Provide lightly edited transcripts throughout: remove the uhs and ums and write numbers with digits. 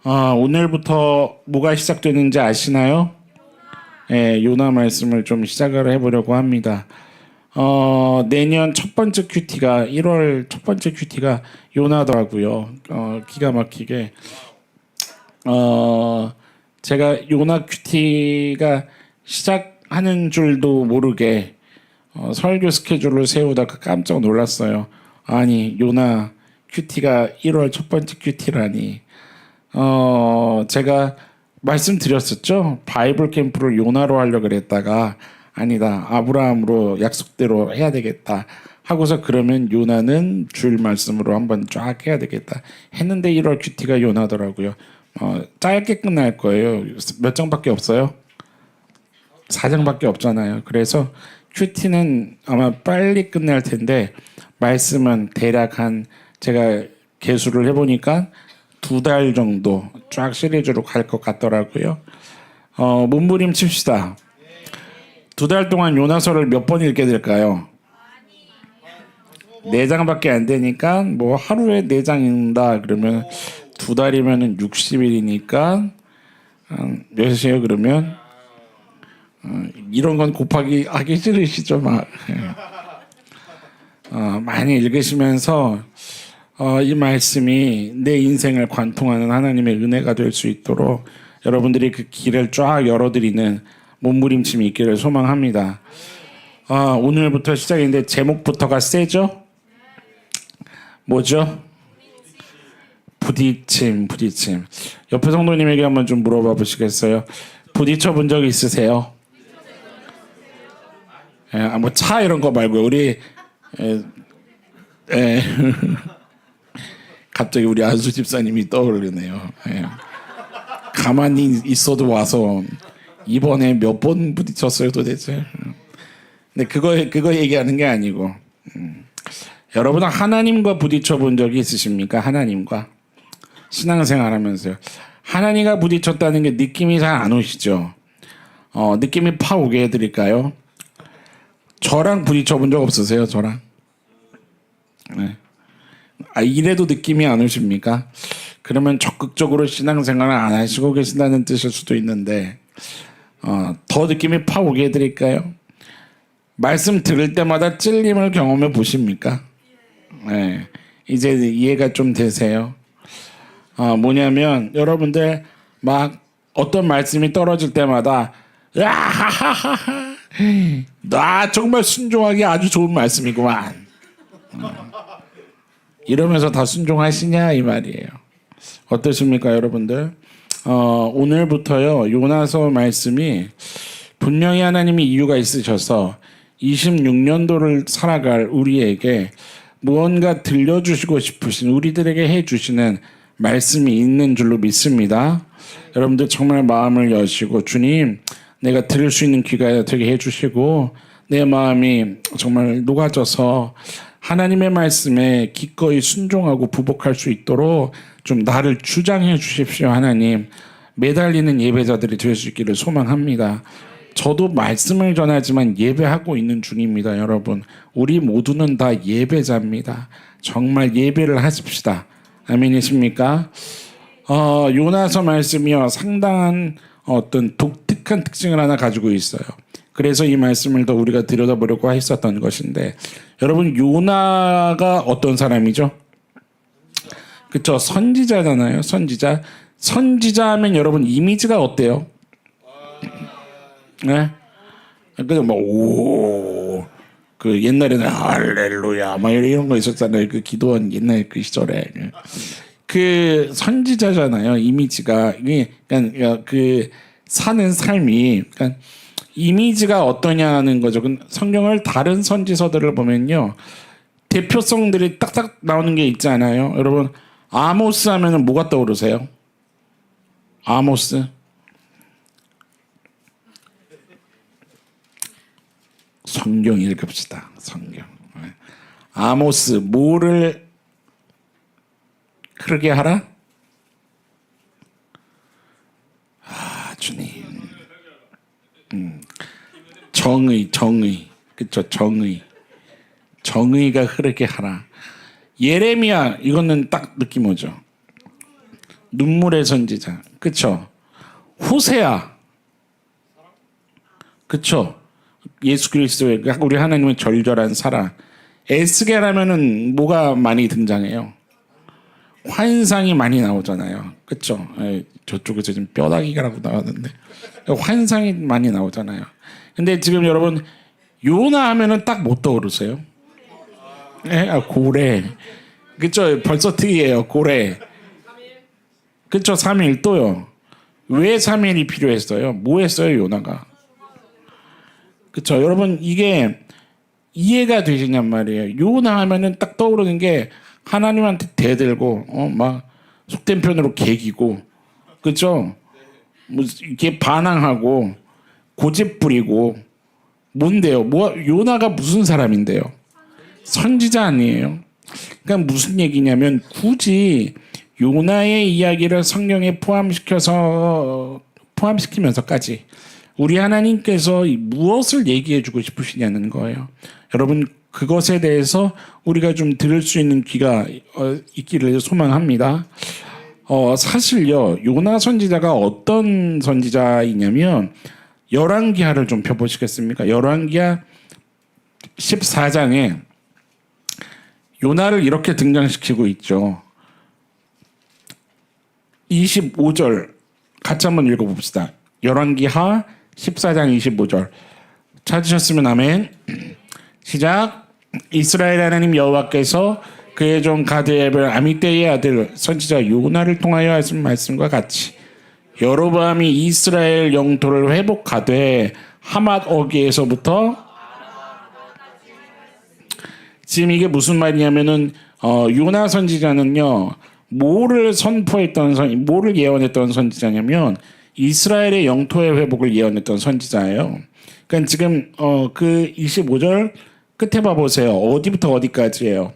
오늘부터 뭐가 시작되는지 아시나요? 예, 요나 말씀을 좀 시작을 해보려고 합니다. 내년 첫 번째 큐티가 1월 첫 번째 큐티가 요나더라고요. 기가 막히게 제가 요나 큐티가 시작하는 줄도 모르게 설교 스케줄을 세우다가 깜짝 놀랐어요. 아니 요나 큐티가 1월 첫 번째 큐티라니. 제가 말씀드렸었죠. 바이블 캠프를 요나로 하려고 그랬다가 아니다. 아브라함으로 약속대로 해야 되겠다. 하고서 그러면 요나는 주일 말씀으로 한번 쫙 해야 되겠다. 했는데 1월 큐티가 요나더라고요. 짧게 끝날 거예요. 몇 장밖에 없어요? 4장밖에 없잖아요. 그래서 큐티는 아마 빨리 끝날 텐데 말씀은 대략 한 제가 계수를 해보니까 2달 정도 쫙 시리즈로 갈 것 같더라고요. 몸부림 칩시다. 2달 동안 요나서를 몇 번 읽게 될까요? 4장밖에 안 되니까 뭐 하루에 4장 읽는다 그러면 2달이면 60일이니까 몇이에요 그러면? 이런 건 곱하기 하기 싫으시죠 막. 많이 읽으시면서 이 말씀이 내 인생을 관통하는 하나님의 은혜가 될 수 있도록 여러분들이 그 길을 쫙 열어드리는 몸부림침이 있기를 소망합니다. 오늘부터 시작인데 제목부터가 세죠? 뭐죠? 부딪힘. 옆에 성도님에게 한번 좀 물어봐 보시겠어요? 부딪혀 본 적 있으세요? 뭐 차 이런 거 말고요. 우리 갑자기 우리 안수 집사님이 떠오르네요. 가만히 있어도 와서 이번에 몇 번 부딪혔어요 도대체. 근데 그거 얘기하는 게 아니고 여러분은 하나님과 부딪혀 본 적이 있으십니까? 하나님과 신앙생활하면서요. 하나님과 부딪혔다는 게 느낌이 잘 안 오시죠? 느낌이 파 오게 해드릴까요? 저랑 부딪혀 본 적 없으세요? 저랑? 네. 이래도 느낌이 안 오십니까? 그러면 적극적으로 신앙생활을 안 하시고 계신다는 뜻일 수도 있는데 더 느낌이 파오게 해드릴까요? 말씀 들을 때마다 찔림을 경험해 보십니까? 네. 이제 이해가 좀 되세요? 뭐냐면 여러분들 막 어떤 말씀이 떨어질 때마다 야하하하하 나 정말 순종하기 아주 좋은 말씀이구만 이러면서 다 순종하시냐 이 말이에요. 어떠십니까 여러분들? 오늘부터요 요나서 말씀이 분명히 하나님이 이유가 있으셔서 26년도를 살아갈 우리에게 무언가 들려주시고 싶으신 우리들에게 해주시는 말씀이 있는 줄로 믿습니다. 여러분들 정말 마음을 여시고 주님 내가 들을 수 있는 귀가 되게 해주시고 내 마음이 정말 녹아져서 하나님의 말씀에 기꺼이 순종하고 부복할 수 있도록 좀 나를 주장해 주십시오. 하나님 매달리는 예배자들이 될 수 있기를 소망합니다. 저도 말씀을 전하지만 예배하고 있는 중입니다. 여러분 우리 모두는 다 예배자입니다. 정말 예배를 하십시다. 아멘이십니까? 요나서 말씀이요 상당한 어떤 독특한 특징을 하나 가지고 있어요. 그래서 이 말씀을 더 우리가 들여다보려고 했었던 것인데 여러분 요나가 어떤 사람이죠? 그쵸? 선지자잖아요. 선지자 하면 여러분 이미지가 어때요? 네? 그 옛날에는 할렐루야 막 이런 거 있었잖아요. 그 기도원 옛날 그 시절에 그 선지자잖아요. 이미지가 그러니까 그 사는 삶이 그러니까 이미지가 어떠냐는 거죠. 성경을 다른 선지서들을 보면요 대표성들이 딱딱 나오는 게 있잖아요. 여러분 아모스 하면은 뭐가 떠오르세요? 아모스 성경 읽읍시다. 성경 아모스 뭐를 흐르게 하라? 주님 정의 그쵸? 정의가 흐르게 하라. 예레미야 이거는 딱 느낌 오죠. 눈물의 선지자. 그쵸? 호세아. 그쵸? 예수 그리스도의 우리 하나님의 절절한 사랑. 에스겔하면은 뭐가 많이 등장해요? 환상이 많이 나오잖아요. 그쵸? 저쪽에서 지금 뼈다귀가라고 나왔는데 환상이 많이 나오잖아요. 근데 지금 여러분 요나 하면은 딱 못 떠오르세요? 고래. 그쵸? 벌써 특이해요. 고래. 그쵸? 3일 또요. 왜 3일이 필요했어요? 뭐 했어요 요나가? 그쵸? 여러분 이게 이해가 되시냔 말이에요. 요나 하면은 딱 떠오르는 게 하나님한테 대들고 막 속된 편으로 개기고 그죠? 뭐 이렇게 반항하고 고집 부리고 뭔데요? 뭐 요나가 무슨 사람인데요? 선지자 아니에요? 그러니까 무슨 얘기냐면 굳이 요나의 이야기를 성경에 포함시키면서까지 우리 하나님께서 무엇을 얘기해주고 싶으시냐는 거예요. 여러분 그것에 대해서 우리가 좀 들을 수 있는 귀가 있기를 소망합니다. 사실요 요나 선지자가 어떤 선지자이냐면 열왕기하를 좀 펴보시겠습니까? 열왕기하 14장에 요나를 이렇게 등장시키고 있죠. 25절 같이 한번 읽어봅시다. 열왕기하 14장 25절 찾으셨으면 아멘. 시작. 이스라엘 하나님 여호와께서 그의 종 가드의 아미떼의 아들 선지자 요나를 통하여 하신 말씀과 같이 여로보암이 이스라엘 영토를 회복하되 하맛 어기에서부터 지금 이게 무슨 말이냐면은 요나 선지자는요 뭐를 뭐를 예언했던 선지자냐면 이스라엘의 영토의 회복을 예언했던 선지자예요. 그러니까 지금 그 25절 끝에 봐보세요. 어디부터 어디까지예요?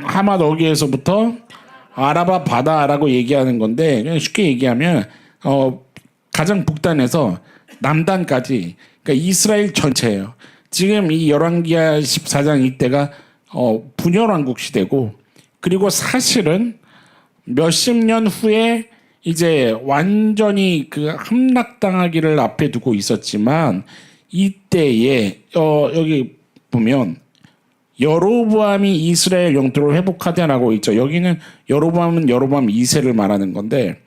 하맛 어기에서부터 아라바 바다라고 얘기하는 건데 그냥 쉽게 얘기하면 가장 북단에서 남단까지 그러니까 이스라엘 전체예요. 지금 이 열왕기하 14장 이때가 분열왕국 시대고 그리고 사실은 몇십 년 후에 이제 완전히 그 함락당하기를 앞에 두고 있었지만 이때에 여기 보면 여로보암이 이스라엘 영토를 회복하되라고 있죠. 여기는 여로보암은 여로보암 2세를 말하는 건데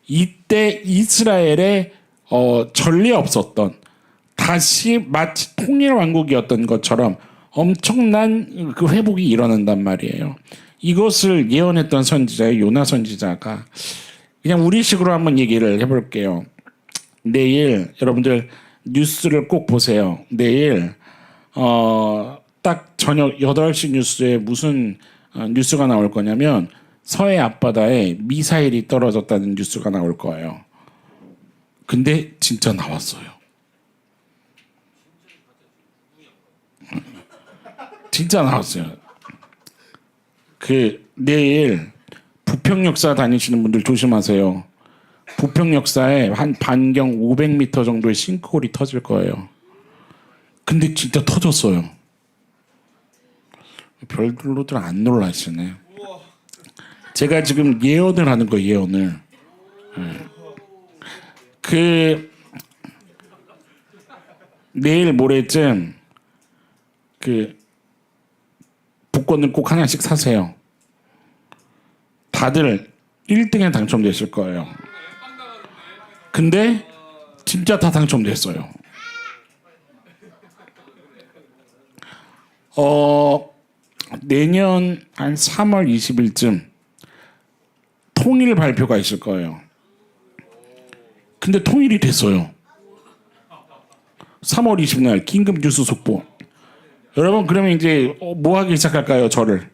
이때 이스라엘에 전례 없었던 다시 마치 통일 왕국이었던 것처럼 엄청난 그 회복이 일어난단 말이에요. 이것을 예언했던 선지자의 요나 선지자가 그냥 우리식으로 한번 얘기를 해볼게요. 내일 여러분들 뉴스를 꼭 보세요. 내일 딱 저녁 8시 뉴스에 무슨 뉴스가 나올 거냐면 서해 앞바다에 미사일이 떨어졌다는 뉴스가 나올 거예요. 근데 진짜 나왔어요. 진짜 나왔어요. 그 내일 부평역사 다니시는 분들 조심하세요. 부평역사에 한 반경 500m 정도의 싱크홀이 터질 거예요. 근데 진짜 터졌어요. 별로들 안 놀라시네. 제가 지금 예언을 하는 거예요. 예언을. 그 내일 모레쯤 그 복권을 꼭 하나씩 사세요. 다들 1등에 당첨됐을 거예요. 근데 진짜 다 당첨됐어요. 내년 한 3월 20일쯤 통일 발표가 있을 거예요. 근데 통일이 됐어요. 3월 20일 긴급 뉴스 속보. 여러분 그러면 이제 뭐 하기 시작할까요? 저를.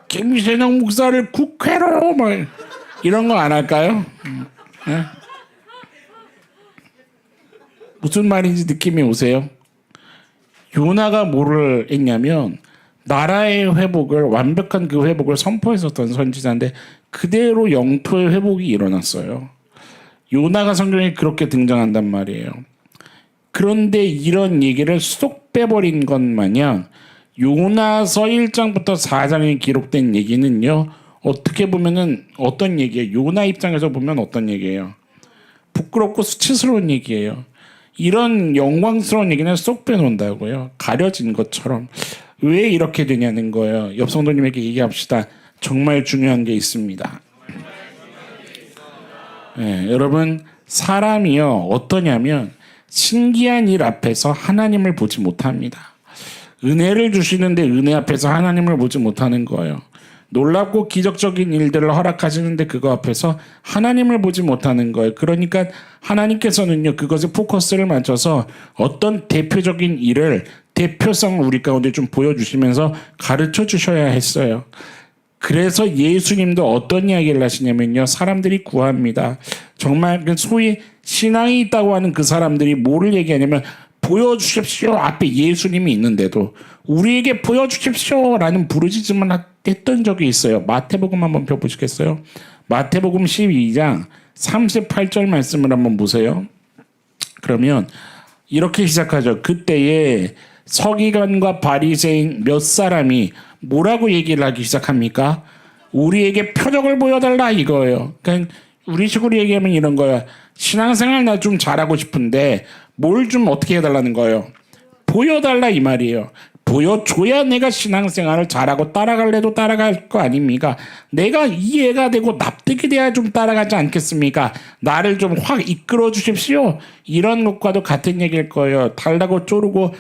김신영 목사를 국회로 뭐 이런 거 안 할까요? 무슨 말인지 느낌이 오세요? 요나가 뭐를 했냐면 나라의 회복을 완벽한 그 회복을 선포했었던 선지자인데 그대로 영토의 회복이 일어났어요. 요나가 성경에 그렇게 등장한단 말이에요. 그런데 이런 얘기를 쏙 빼버린 것 마냥 요나서 1장부터 4장에 기록된 얘기는요. 어떻게 보면은 어떤 얘기예요? 요나 입장에서 보면 어떤 얘기예요? 부끄럽고 수치스러운 얘기예요. 이런 영광스러운 얘기는 쏙 빼놓는다고요. 가려진 것처럼. 왜 이렇게 되냐는 거예요. 옆 성도님에게 얘기합시다. 정말 중요한 게 있습니다. 네, 여러분 사람이요 어떠냐면 신기한 일 앞에서 하나님을 보지 못합니다. 은혜를 주시는데 은혜 앞에서 하나님을 보지 못하는 거예요. 놀랍고 기적적인 일들을 허락하시는데 그거 앞에서 하나님을 보지 못하는 거예요. 그러니까 하나님께서는요 그것에 포커스를 맞춰서 어떤 대표적인 일을 대표성을 우리 가운데 좀 보여주시면서 가르쳐 주셔야 했어요. 그래서 예수님도 어떤 이야기를 하시냐면요. 사람들이 구합니다. 정말 소위 신앙이 있다고 하는 그 사람들이 뭐를 얘기하냐면 보여주십시오 앞에 예수님이 있는데도 우리에게 보여주십시오라는 부르짖음을 했던 적이 있어요. 마태복음 한번 펴보시겠어요? 마태복음 12장 38절 말씀을 한번 보세요. 그러면 이렇게 시작하죠. 그때에 서기관과 바리새인 몇 사람이 뭐라고 얘기를 하기 시작합니까? 우리에게 표적을 보여달라 이거예요. 그러니까 우리식으로 얘기하면 이런 거야. 신앙생활 나 좀 잘하고 싶은데 뭘 좀 어떻게 해달라는 거예요? 보여달라 이 말이에요. 보여줘야 내가 신앙생활을 잘하고 따라갈래도 따라갈 거 아닙니까? 내가 이해가 되고 납득이 돼야 좀 따라가지 않겠습니까? 나를 좀 확 이끌어 주십시오. 이런 것과도 같은 얘기일 거예요. 달라고 쪼르고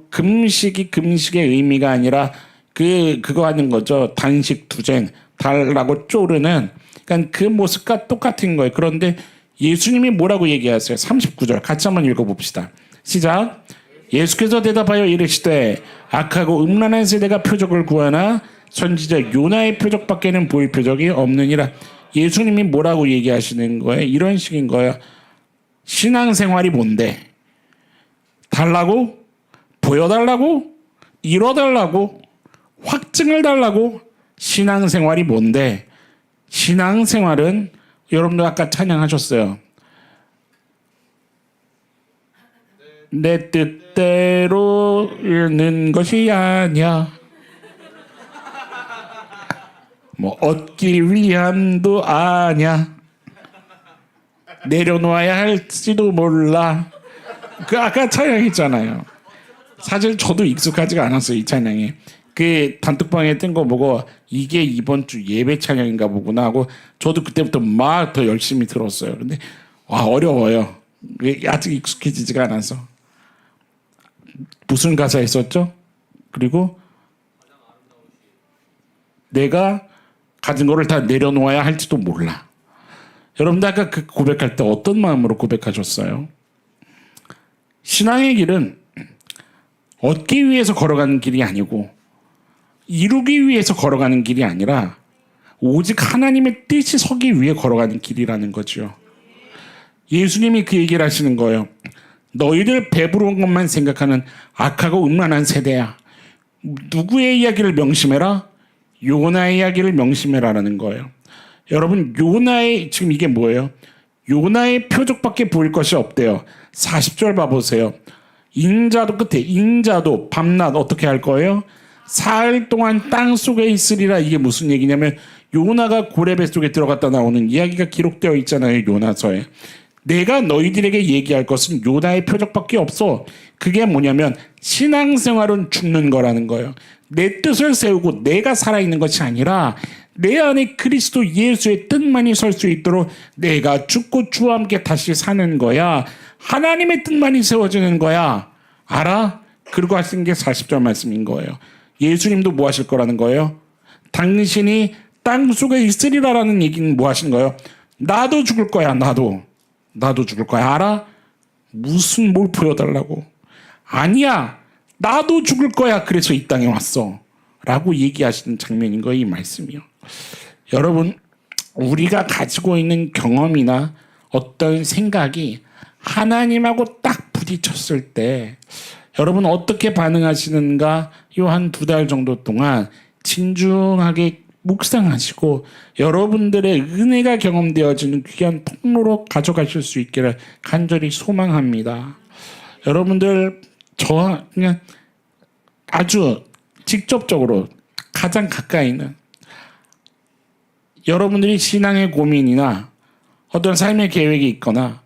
금식이 금식의 의미가 아니라 그거 하는 거죠. 단식 투쟁 달라고 쪼르는 그러니까 그 모습과 똑같은 거예요. 그런데 예수님이 뭐라고 얘기하세요? 39절 같이 한번 읽어봅시다. 시작. 예수께서 대답하여 이르시되 악하고 음란한 세대가 표적을 구하나 선지자 요나의 표적밖에는 보일 표적이 없느니라. 예수님이 뭐라고 얘기하시는 거예요? 이런 식인 거예요. 신앙생활이 뭔데? 달라고? 보여달라고? 이뤄달라고? 확증을 달라고? 신앙생활이 뭔데? 신앙생활은 여러분들 아까 찬양하셨어요. 내 뜻대로 이르는 것이 아니야. 뭐 얻기 위함도 아니야. 내려놓아야 할지도 몰라. 그 아까 찬양했잖아요. 사실 저도 익숙하지가 않았어요. 이 찬양이. 그 단톡방에 뜬 거 보고 이게 이번 주 예배 찬양인가 보구나 하고 저도 그때부터 막 더 열심히 들었어요. 근데 와 어려워요. 아직 익숙해지지가 않아서. 무슨 가사 있었죠? 그리고 내가 가진 거를 다 내려놓아야 할지도 몰라. 여러분들 아까 그 고백할 때 어떤 마음으로 고백하셨어요? 신앙의 길은 얻기 위해서 걸어가는 길이 아니고 이루기 위해서 걸어가는 길이 아니라 오직 하나님의 뜻이 서기 위해 걸어가는 길이라는 거죠. 예수님이 그 얘기를 하시는 거예요. 너희들 배부른 것만 생각하는 악하고 음란한 세대야. 누구의 이야기를 명심해라? 요나의 이야기를 명심해라라는 거예요. 여러분 요나의 지금 이게 뭐예요? 요나의 표적밖에 보일 것이 없대요. 40절 봐보세요. 인자도 끝에 인자도 밤낮 어떻게 할 거예요? 사흘 동안 땅 속에 있으리라. 이게 무슨 얘기냐면 요나가 고레배 속에 들어갔다 나오는 이야기가 기록되어 있잖아요. 요나서에. 내가 너희들에게 얘기할 것은 요나의 표적밖에 없어. 그게 뭐냐면 신앙생활은 죽는 거라는 거예요. 내 뜻을 세우고 내가 살아있는 것이 아니라 내 안에 그리스도 예수의 뜻만이 설 수 있도록 내가 죽고 주와 함께 다시 사는 거야. 하나님의 뜻만이 세워지는 거야. 알아? 그리고 하신 게 40절 말씀인 거예요. 예수님도 뭐 하실 거라는 거예요? 당신이 땅 속에 있으리라라는 얘기는 뭐 하신 거예요? 나도 죽을 거야. 나도 죽을 거야. 알아? 무슨 뭘 보여달라고? 아니야. 나도 죽을 거야. 그래서 이 땅에 왔어. 라고 얘기하시는 장면인 거예요. 이 말씀이요. 여러분 우리가 가지고 있는 경험이나 어떤 생각이 하나님하고 딱 부딪혔을 때 여러분 어떻게 반응하시는가 요 한 2달 정도 동안 진중하게 묵상하시고 여러분들의 은혜가 경험되어지는 귀한 통로로 가져가실 수 있기를 간절히 소망합니다. 여러분들 저 그냥 아주 직접적으로 가장 가까이 있는 여러분들이 신앙의 고민이나 어떤 삶의 계획이 있거나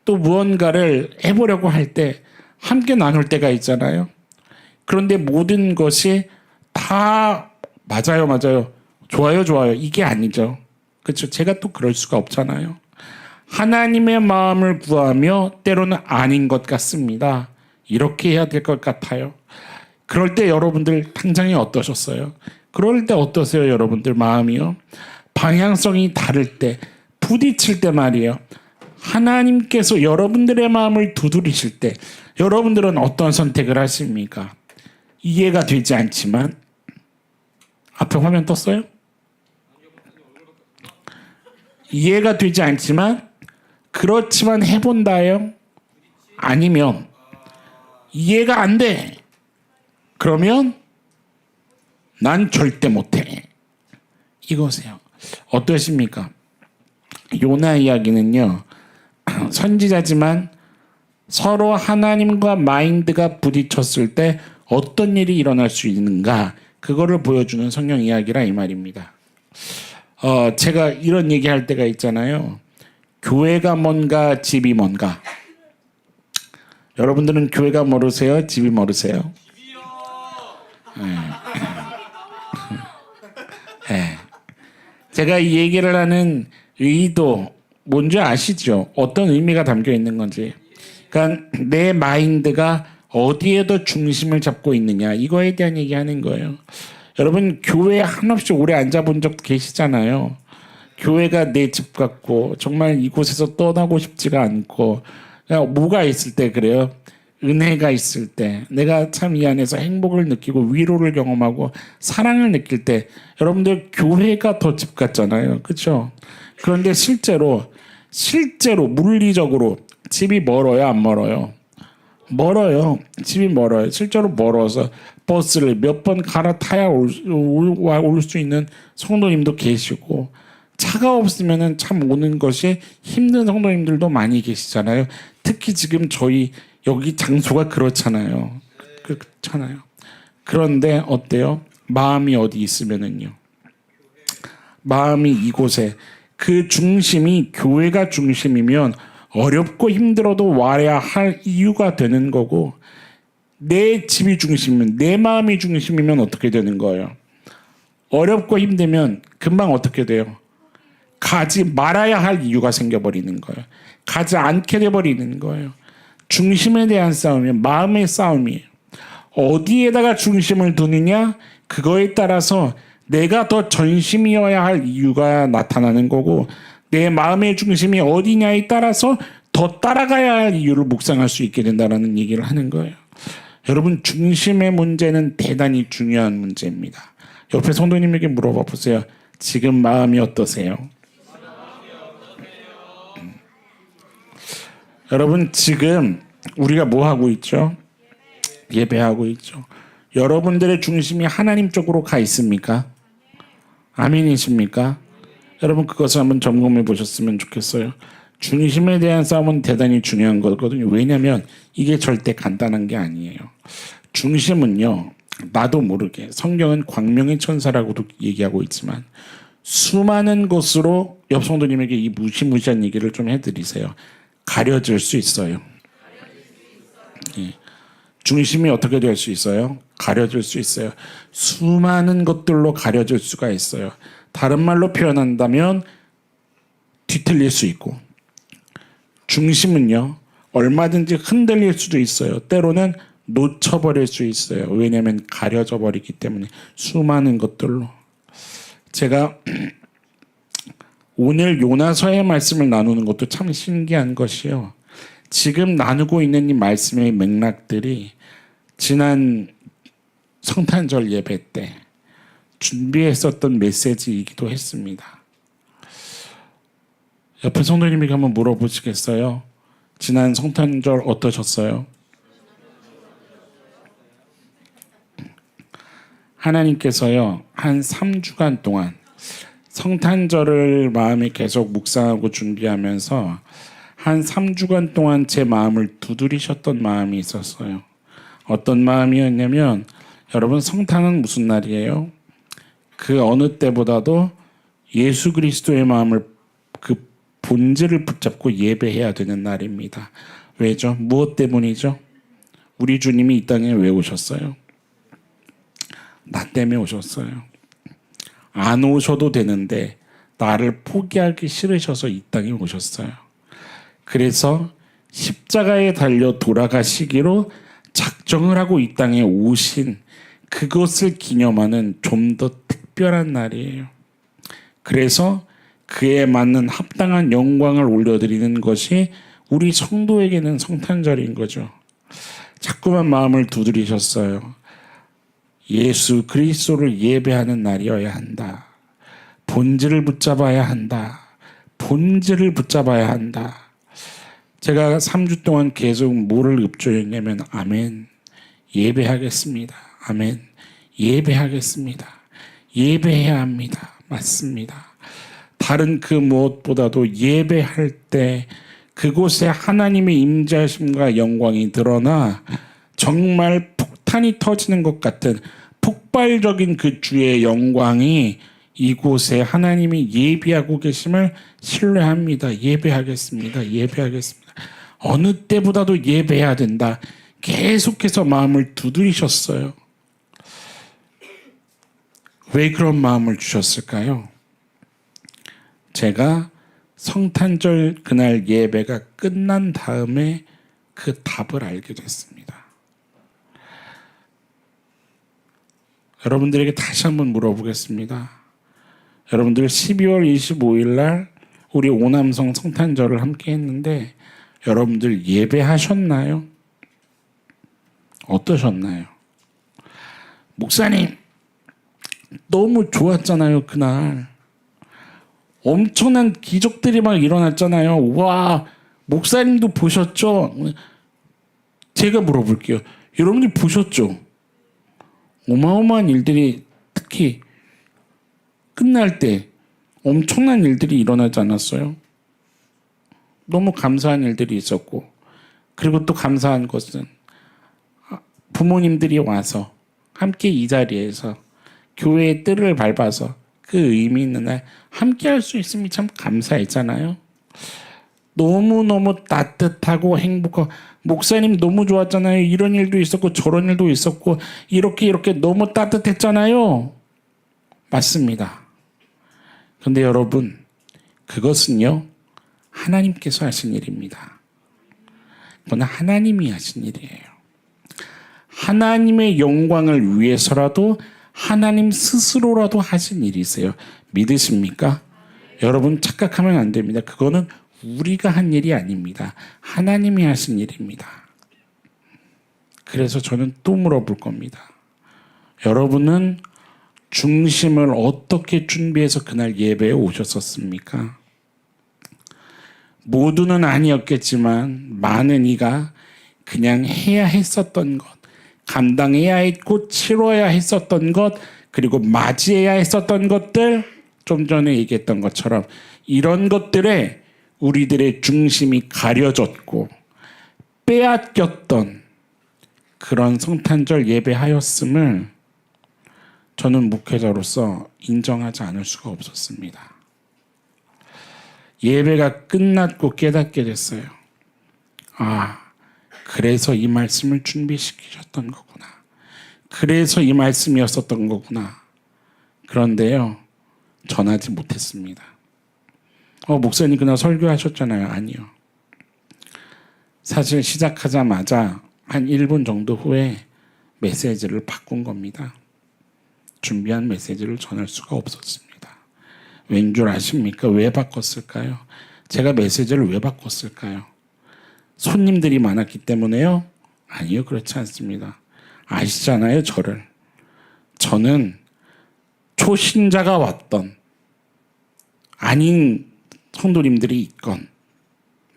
또 무언가를 해보려고 할 때 함께 나눌 때가 있잖아요. 그런데 모든 것이 다 맞아요, 맞아요, 좋아요, 좋아요 이게 아니죠. 그렇죠? 제가 또 그럴 수가 없잖아요. 하나님의 마음을 구하며 때로는 아닌 것 같습니다. 이렇게 해야 될 것 같아요. 그럴 때 여러분들 당장이 어떠셨어요? 그럴 때 어떠세요, 여러분들 마음이요? 방향성이 다를 때, 부딪힐 때 말이에요. 하나님께서 여러분들의 마음을 두드리실 때 여러분들은 어떤 선택을 하십니까? 이해가 되지 않지만 앞에 화면 떴어요? 이해가 되지 않지만 그렇지만 해본다요? 아니면 이해가 안 돼. 그러면 난 절대 못해. 이거세요. 어떠십니까? 요나 이야기는요. 선지자지만 서로 하나님과 마인드가 부딪혔을 때 어떤 일이 일어날 수 있는가 그거를 보여주는 성경 이야기라 이 말입니다. 제가 이런 얘기할 때가 있잖아요. 교회가 뭔가 집이 뭔가. 여러분들은 교회가 모르세요? 집이 모르세요? 네. 제가 이 얘기를 하는 의도 뭔지 아시죠? 어떤 의미가 담겨 있는 건지. 그러니까 내 마인드가 어디에 더 중심을 잡고 있느냐 이거에 대한 얘기하는 거예요. 여러분 교회에 한없이 오래 앉아본 적 계시잖아요. 교회가 내 집 같고 정말 이곳에서 떠나고 싶지가 않고 그냥 뭐가 있을 때 그래요. 은혜가 있을 때 내가 참 이 안에서 행복을 느끼고 위로를 경험하고 사랑을 느낄 때 여러분들 교회가 더 집 같잖아요. 그렇죠? 그런데 실제로 물리적으로 집이 멀어요, 안 멀어요? 멀어요. 집이 멀어요. 실제로 멀어서 버스를 몇 번 갈아타야 올 수 있는 성도님도 계시고 차가 없으면은 참 오는 것이 힘든 성도님들도 많이 계시잖아요. 특히 지금 저희 여기 장소가 그렇잖아요. 그렇잖아요. 그런데 어때요? 마음이 어디 있으면은요. 마음이 이곳에 그 중심이 교회가 중심이면 어렵고 힘들어도 와야 할 이유가 되는 거고 내 집이 중심이면 내 마음이 중심이면 어떻게 되는 거예요? 어렵고 힘들면 금방 어떻게 돼요? 가지 말아야 할 이유가 생겨버리는 거예요. 가지 않게 돼버리는 거예요. 중심에 대한 싸움이면 마음의 싸움이에요. 어디에다가 중심을 두느냐 그거에 따라서 내가 더 전심이어야 할 이유가 나타나는 거고 내 마음의 중심이 어디냐에 따라서 더 따라가야 할 이유를 묵상할 수 있게 된다는 얘기를 하는 거예요. 여러분 중심의 문제는 대단히 중요한 문제입니다. 옆에 성도님에게 물어봐 보세요. 지금 마음이 어떠세요? 여러분 지금 우리가 뭐 하고 있죠? 예배하고 있죠. 여러분들의 중심이 하나님 쪽으로 가 있습니까? 아멘이십니까? 여러분 그것을 한번 점검해 보셨으면 좋겠어요. 중심에 대한 싸움은 대단히 중요한 거거든요. 왜냐하면 이게 절대 간단한 게 아니에요. 중심은요. 나도 모르게 성경은 광명의 천사라고도 얘기하고 있지만 수많은 것으로 옆 성도님에게 이 무시무시한 얘기를 좀 해드리세요. 가려질 수 있어요. 예. 중심이 어떻게 될 수 있어요? 가려질 수 있어요. 수많은 것들로 가려질 수가 있어요. 다른 말로 표현한다면 뒤틀릴 수 있고 중심은요 얼마든지 흔들릴 수도 있어요. 때로는 놓쳐버릴 수 있어요. 왜냐하면 가려져 버리기 때문에 수많은 것들로. 제가 오늘 요나서의 말씀을 나누는 것도 참 신기한 것이요. 지금 나누고 있는 이 말씀의 맥락들이 지난 성탄절 예배 때 준비했었던 메시지이기도 했습니다. 옆에 성도님에게 한번 물어보시겠어요? 지난 성탄절 어떠셨어요? 하나님께서요 한 3주간 동안 성탄절을 마음에 계속 묵상하고 준비하면서 한 3주간 동안 제 마음을 두드리셨던 마음이 있었어요. 어떤 마음이었냐면 여러분 성탄은 무슨 날이에요? 그 어느 때보다도 예수 그리스도의 마음을 그 본질을 붙잡고 예배해야 되는 날입니다. 왜죠? 무엇 때문이죠? 우리 주님이 이 땅에 왜 오셨어요? 나 때문에 오셨어요. 안 오셔도 되는데 나를 포기하기 싫으셔서 이 땅에 오셨어요. 그래서 십자가에 달려 돌아가시기로 작정을 하고 이 땅에 오신 그것을 기념하는 좀 더 특별한 날이에요. 그래서 그에 맞는 합당한 영광을 올려드리는 것이 우리 성도에게는 성탄절인 거죠. 자꾸만 마음을 두드리셨어요. 예수 그리스도를 예배하는 날이어야 한다. 본질을 붙잡아야 한다. 본질을 붙잡아야 한다. 제가 3주 동안 계속 뭐를 읊조렸냐면 아멘. 예배하겠습니다. 아멘. 예배하겠습니다. 예배해야 합니다. 맞습니다. 다른 그 무엇보다도 예배할 때 그곳에 하나님의 임재하심과 영광이 드러나 정말 폭탄이 터지는 것 같은 폭발적인 그 주의 영광이 이곳에 하나님이 예비하고 계심을 신뢰합니다. 예배하겠습니다. 예배하겠습니다. 어느 때보다도 예배해야 된다. 계속해서 마음을 두드리셨어요. 왜 그런 마음을 주셨을까요? 제가 성탄절 그날 예배가 끝난 다음에 그 답을 알게 됐습니다. 여러분들에게 다시 한번 물어보겠습니다. 여러분들 12월 25일 날 우리 오남성 성탄절을 함께 했는데 여러분들 예배하셨나요? 어떠셨나요? 목사님 너무 좋았잖아요. 그날 엄청난 기적들이 막 일어났잖아요. 와, 목사님도 보셨죠? 제가 물어볼게요. 여러분들 보셨죠? 어마어마한 일들이 특히 끝날 때 엄청난 일들이 일어나지 않았어요? 너무 감사한 일들이 있었고, 그리고 또 감사한 것은 부모님들이 와서 함께 이 자리에서 교회의 뜰을 밟아서 그 의미 있는 날 함께 할 수 있음이 참 감사했잖아요. 너무너무 따뜻하고 행복하고 목사님 너무 좋았잖아요. 이런 일도 있었고 저런 일도 있었고 이렇게 너무 따뜻했잖아요. 맞습니다. 그런데 여러분 그것은요 하나님께서 하신 일입니다. 그건 하나님이 하신 일이에요. 하나님의 영광을 위해서라도 하나님 스스로라도 하신 일이세요. 믿으십니까? 여러분 착각하면 안 됩니다. 그거는 우리가 한 일이 아닙니다. 하나님이 하신 일입니다. 그래서 저는 또 물어볼 겁니다. 여러분은 중심을 어떻게 준비해서 그날 예배에 오셨었습니까? 모두는 아니었겠지만 많은 이가 그냥 해야 했었던 것, 감당해야 했고 치러야 했었던 것, 그리고 맞이해야 했었던 것들, 좀 전에 얘기했던 것처럼 이런 것들에 우리들의 중심이 가려졌고 빼앗겼던 그런 성탄절 예배하였음을 저는 목회자로서 인정하지 않을 수가 없었습니다. 예배가 끝났고 깨닫게 됐어요. 아, 그래서 이 말씀을 준비시키셨던 거구나. 그래서 이 말씀이었었던 거구나. 그런데요, 전하지 못했습니다. 목사님 그날 설교하셨잖아요. 아니요. 사실 시작하자마자 한 1분 정도 후에 메시지를 바꾼 겁니다. 준비한 메시지를 전할 수가 없었습니다. 왠 줄 아십니까? 왜 바꿨을까요? 제가 메시지를 왜 바꿨을까요? 손님들이 많았기 때문에요? 아니요, 그렇지 않습니다. 아시잖아요, 저를. 저는 초신자가 왔던 아닌 성도님들이 있건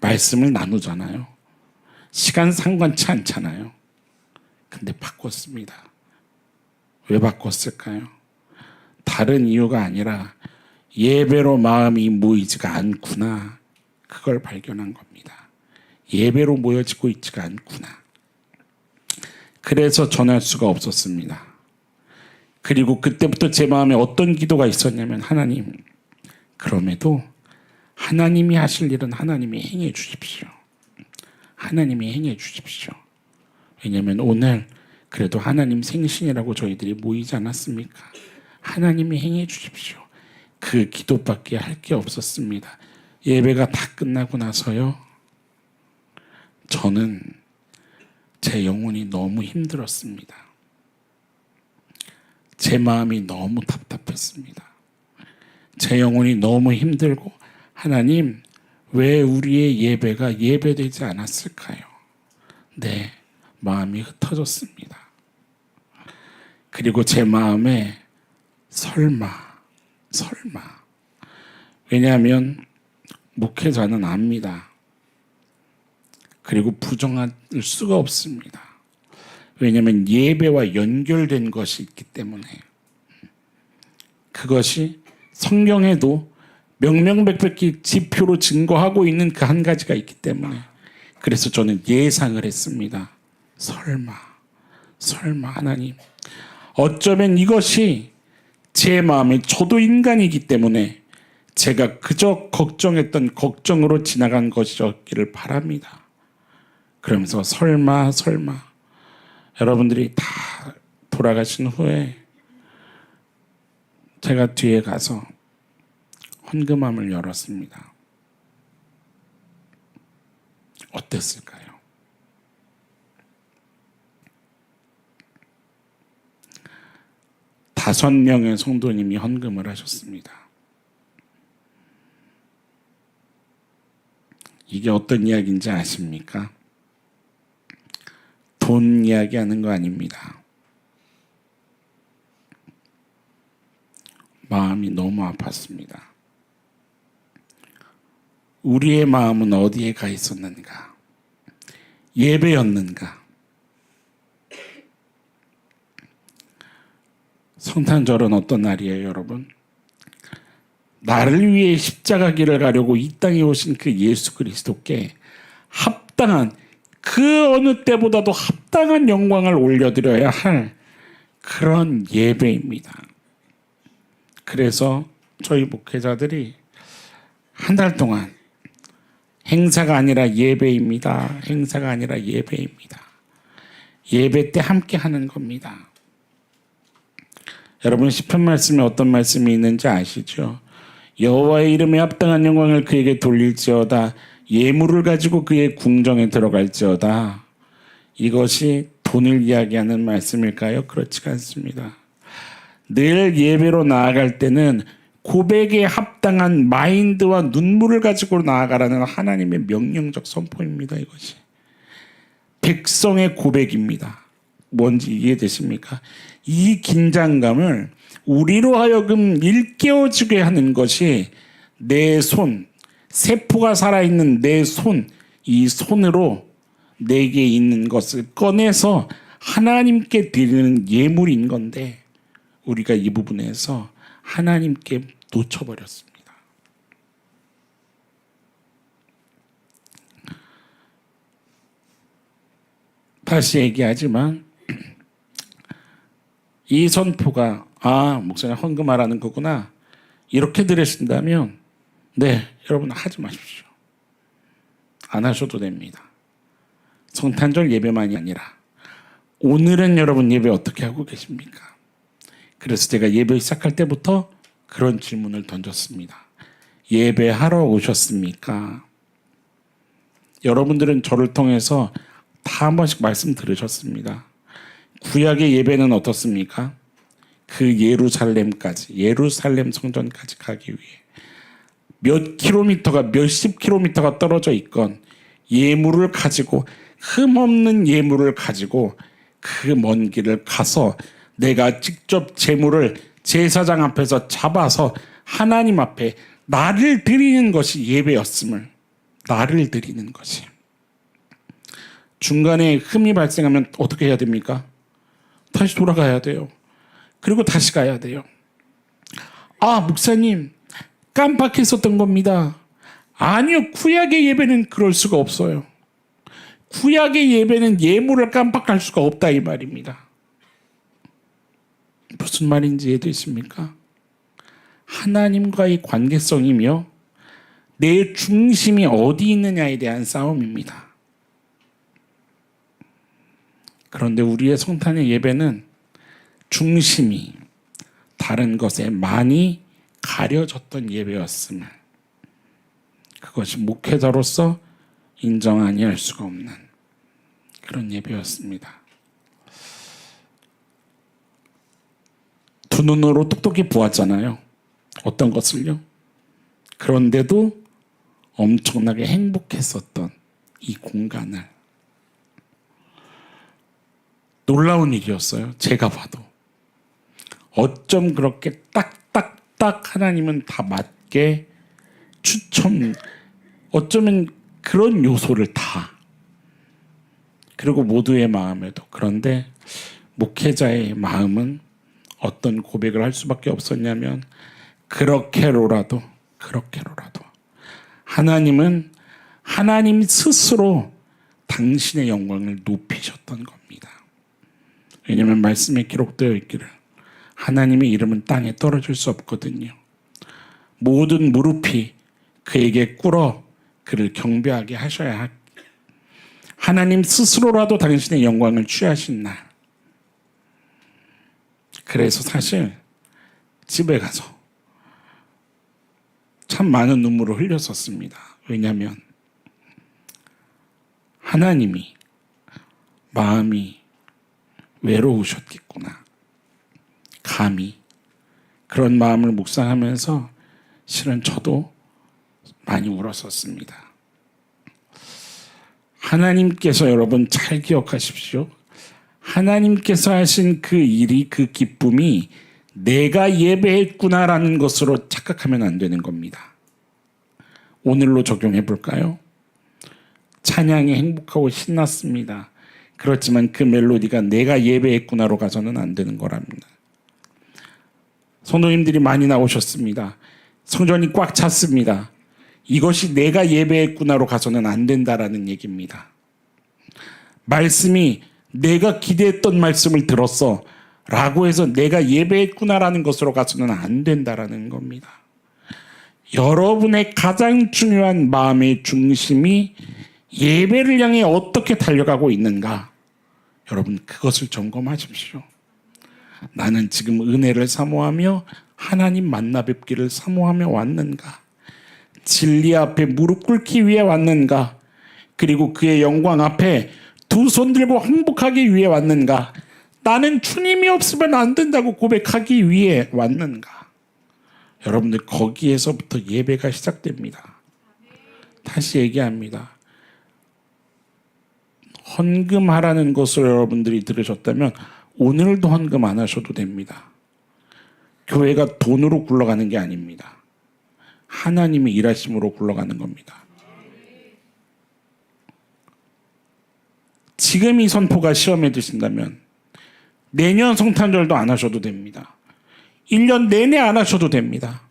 말씀을 나누잖아요. 시간 상관치 않잖아요. 근데 바꿨습니다. 왜 바꿨을까요? 다른 이유가 아니라 예배로 마음이 모이지가 않구나. 그걸 발견한 겁니다. 예배로 모여지고 있지가 않구나. 그래서 전할 수가 없었습니다. 그리고 그때부터 제 마음에 어떤 기도가 있었냐면, 하나님, 그럼에도 하나님이 하실 일은 하나님이 행해 주십시오. 하나님이 행해 주십시오. 왜냐하면 오늘 그래도 하나님 생신이라고 저희들이 모이지 않았습니까? 하나님이 행해 주십시오. 그 기도밖에 할 게 없었습니다. 예배가 다 끝나고 나서요, 저는 제 영혼이 너무 힘들었습니다. 제 마음이 너무 답답했습니다. 제 영혼이 너무 힘들고, 하나님, 왜 우리의 예배가 예배되지 않았을까요? 네, 마음이 흩어졌습니다. 그리고 제 마음에 설마. 왜냐하면 목회자는 압니다. 그리고 부정할 수가 없습니다. 왜냐하면 예배와 연결된 것이 있기 때문에. 그것이 성경에도 명명백백히 지표로 증거하고 있는 그 한 가지가 있기 때문에. 그래서 저는 예상을 했습니다. 설마 하나님, 어쩌면 이것이 제 마음에, 저도 인간이기 때문에 제가 그저 걱정했던 걱정으로 지나간 것이었기를 바랍니다. 그러면서 설마 여러분들이 다 돌아가신 후에 제가 뒤에 가서 헌금함을 열었습니다. 어땠을까요? 다섯 명의 성도님이 헌금을 하셨습니다. 이게 어떤 이야기인지 아십니까? 돈 이야기하는 거 아닙니다. 마음이 너무 아팠습니다. 우리의 마음은 어디에 가 있었는가? 예배였는가? 성탄절은 어떤 날이에요, 여러분? 나를 위해 십자가 길을 가려고 이 땅에 오신 그 예수 그리스도께 합당한, 그 어느 때보다도 합당한 영광을 올려드려야 할 그런 예배입니다. 그래서 저희 목회자들이 한 달 동안 행사가 아니라 예배입니다. 행사가 아니라 예배입니다. 예배 때 함께 하는 겁니다. 여러분, 시편 말씀에 어떤 말씀이 있는지 아시죠? 여호와의 이름에 합당한 영광을 그에게 돌릴지어다. 예물을 가지고 그의 궁정에 들어갈지어다. 이것이 돈을 이야기하는 말씀일까요? 그렇지가 않습니다. 늘 예배로 나아갈 때는 고백에 합당한 마인드와 눈물을 가지고 나아가라는 하나님의 명령적 선포입니다. 이것이 백성의 고백입니다. 뭔지 이해되십니까? 이 긴장감을 우리로 하여금 일깨워지게 하는 것이 내 손, 세포가 살아있는 내 손, 이 손으로 내게 있는 것을 꺼내서 하나님께 드리는 예물인 건데, 우리가 이 부분에서 하나님께 놓쳐버렸습니다. 다시 얘기하지만 이 선포가, 목사님 헌금하라는 거구나, 이렇게 들으신다면 네, 여러분 하지 마십시오. 안 하셔도 됩니다. 성탄절 예배만이 아니라 오늘은 여러분 예배 어떻게 하고 계십니까? 그래서 제가 예배 시작할 때부터 그런 질문을 던졌습니다. 예배하러 오셨습니까? 여러분들은 저를 통해서 다 한 번씩 말씀 들으셨습니다. 구약의 예배는 어떻습니까? 그 예루살렘 성전까지 가기 위해 몇 킬로미터가, 몇십 킬로미터가 떨어져 있건 예물을 가지고, 흠없는 예물을 가지고 그 먼 길을 가서 내가 직접 제물을 제사장 앞에서 잡아서 하나님 앞에 나를 드리는 것이 예배였음을, 나를 드리는 것이. 중간에 흠이 발생하면 어떻게 해야 됩니까? 다시 돌아가야 돼요. 그리고 다시 가야 돼요. 목사님 깜빡했었던 겁니다. 아니요, 구약의 예배는 그럴 수가 없어요. 구약의 예배는 예물을 깜빡할 수가 없다, 이 말입니다. 무슨 말인지 이해되십니까? 하나님과의 관계성이며 내 중심이 어디 있느냐에 대한 싸움입니다. 그런데 우리의 성탄의 예배는 중심이 다른 것에 많이 가려졌던 예배였음을, 그것이 목회자로서 인정 아니할 수가 없는 그런 예배였습니다. 두 눈으로 똑똑히 보았잖아요. 어떤 것을요? 그런데도 엄청나게 행복했었던 이 공간을. 놀라운 일이었어요. 제가 봐도. 어쩜 그렇게 딱딱딱 하나님은 다 맞게 어쩌면 그런 요소를 다. 그리고 모두의 마음에도. 그런데 목회자의 마음은 어떤 고백을 할 수밖에 없었냐면 그렇게로라도 하나님은 하나님 스스로 당신의 영광을 높이셨던 겁니다. 왜냐하면 말씀에 기록되어 있기를 하나님의 이름은 땅에 떨어질 수 없거든요. 모든 무릎이 그에게 꿇어 그를 경배하게 하셔야 하나님 스스로라도 당신의 영광을 취하신 날. 그래서 사실 집에 가서 참 많은 눈물을 흘렸었습니다. 왜냐하면 하나님이 마음이 외로우셨겠구나. 감히 그런 마음을 묵상하면서 실은 저도 많이 울었었습니다. 하나님께서 여러분 잘 기억하십시오. 하나님께서 하신 그 일이, 그 기쁨이 내가 예배했구나라는 것으로 착각하면 안 되는 겁니다. 오늘로 적용해 볼까요? 찬양이 행복하고 신났습니다. 그렇지만 그 멜로디가 내가 예배했구나로 가서는 안 되는 거랍니다. 성도님들이 많이 나오셨습니다. 성전이 꽉 찼습니다. 이것이 내가 예배했구나로 가서는 안 된다라는 얘기입니다. 말씀이 내가 기대했던 말씀을 들었어 라고 해서 내가 예배했구나라는 것으로 가서는 안 된다라는 겁니다. 여러분의 가장 중요한 마음의 중심이 예배를 향해 어떻게 달려가고 있는가? 여러분 그것을 점검하십시오. 나는 지금 은혜를 사모하며 하나님 만나 뵙기를 사모하며 왔는가? 진리 앞에 무릎 꿇기 위해 왔는가? 그리고 그의 영광 앞에 두 손 들고 행복하기 위해 왔는가? 나는 주님이 없으면 안 된다고 고백하기 위해 왔는가? 여러분들 거기에서부터 예배가 시작됩니다. 다시 얘기합니다. 헌금하라는 것을 여러분들이 들으셨다면 오늘도 헌금 안 하셔도 됩니다. 교회가 돈으로 굴러가는 게 아닙니다. 하나님의 일하심으로 굴러가는 겁니다. 지금 이 선포가 시험에 드신다면 내년 성탄절도 안 하셔도 됩니다. 1년 내내 안 하셔도 됩니다.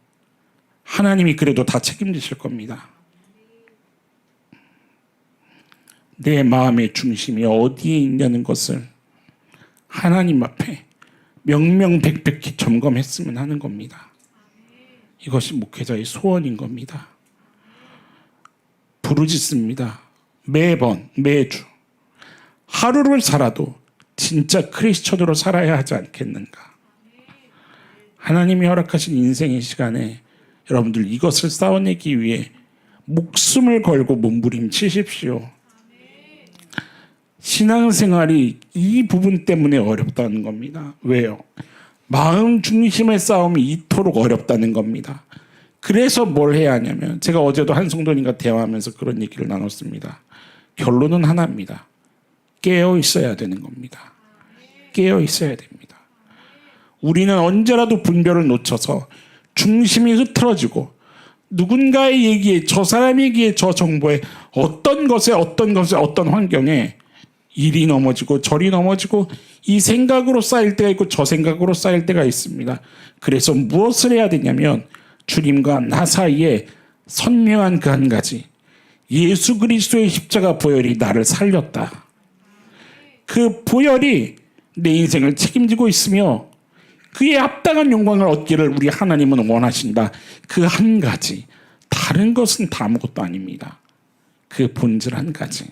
하나님이 그래도 다 책임지실 겁니다. 내 마음의 중심이 어디에 있냐는 것을 하나님 앞에 명명백백히 점검했으면 하는 겁니다. 이것이 목회자의 소원인 겁니다. 부르짖습니다. 매번 매주 하루를 살아도 진짜 크리스천으로 살아야 하지 않겠는가. 하나님이 허락하신 인생의 시간에 여러분들 이것을 쌓아내기 위해 목숨을 걸고 몸부림치십시오. 신앙생활이 이 부분 때문에 어렵다는 겁니다. 왜요? 마음 중심의 싸움이 이토록 어렵다는 겁니다. 그래서 뭘 해야 하냐면 제가 어제도 한 성도님과 대화하면서 그런 얘기를 나눴습니다. 결론은 하나입니다. 깨어 있어야 되는 겁니다. 깨어 있어야 됩니다. 우리는 언제라도 분별을 놓쳐서 중심이 흐트러지고 누군가의 얘기에, 저 사람 얘기에, 저 정보에, 어떤 환경에 이리 넘어지고 저리 넘어지고 이 생각으로 쌓일 때가 있고 저 생각으로 쌓일 때가 있습니다. 그래서 무엇을 해야 되냐면 주님과 나 사이에 선명한 그 한 가지, 예수 그리스도의 십자가 보혈이 나를 살렸다. 그 보혈이 내 인생을 책임지고 있으며 그에 합당한 영광을 얻기를 우리 하나님은 원하신다. 그 한 가지. 다른 것은 다 아무것도 아닙니다. 그 본질 한 가지.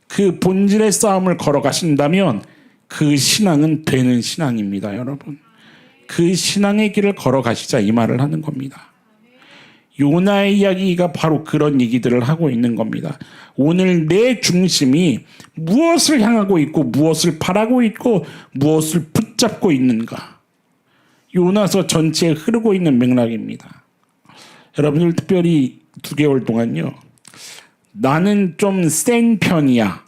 그 본질의 싸움을 걸어가신다면 그 신앙은 되는 신앙입니다, 여러분. 그 신앙의 길을 걸어가시자 이 말을 하는 겁니다. 요나의 이야기가 바로 그런 얘기들을 하고 있는 겁니다. 오늘 내 중심이 무엇을 향하고 있고 무엇을 바라고 있고 무엇을 붙잡고 있는가. 요나서 전체에 흐르고 있는 맥락입니다. 여러분들 특별히 2개월 동안요. 나는 좀 센 편이야.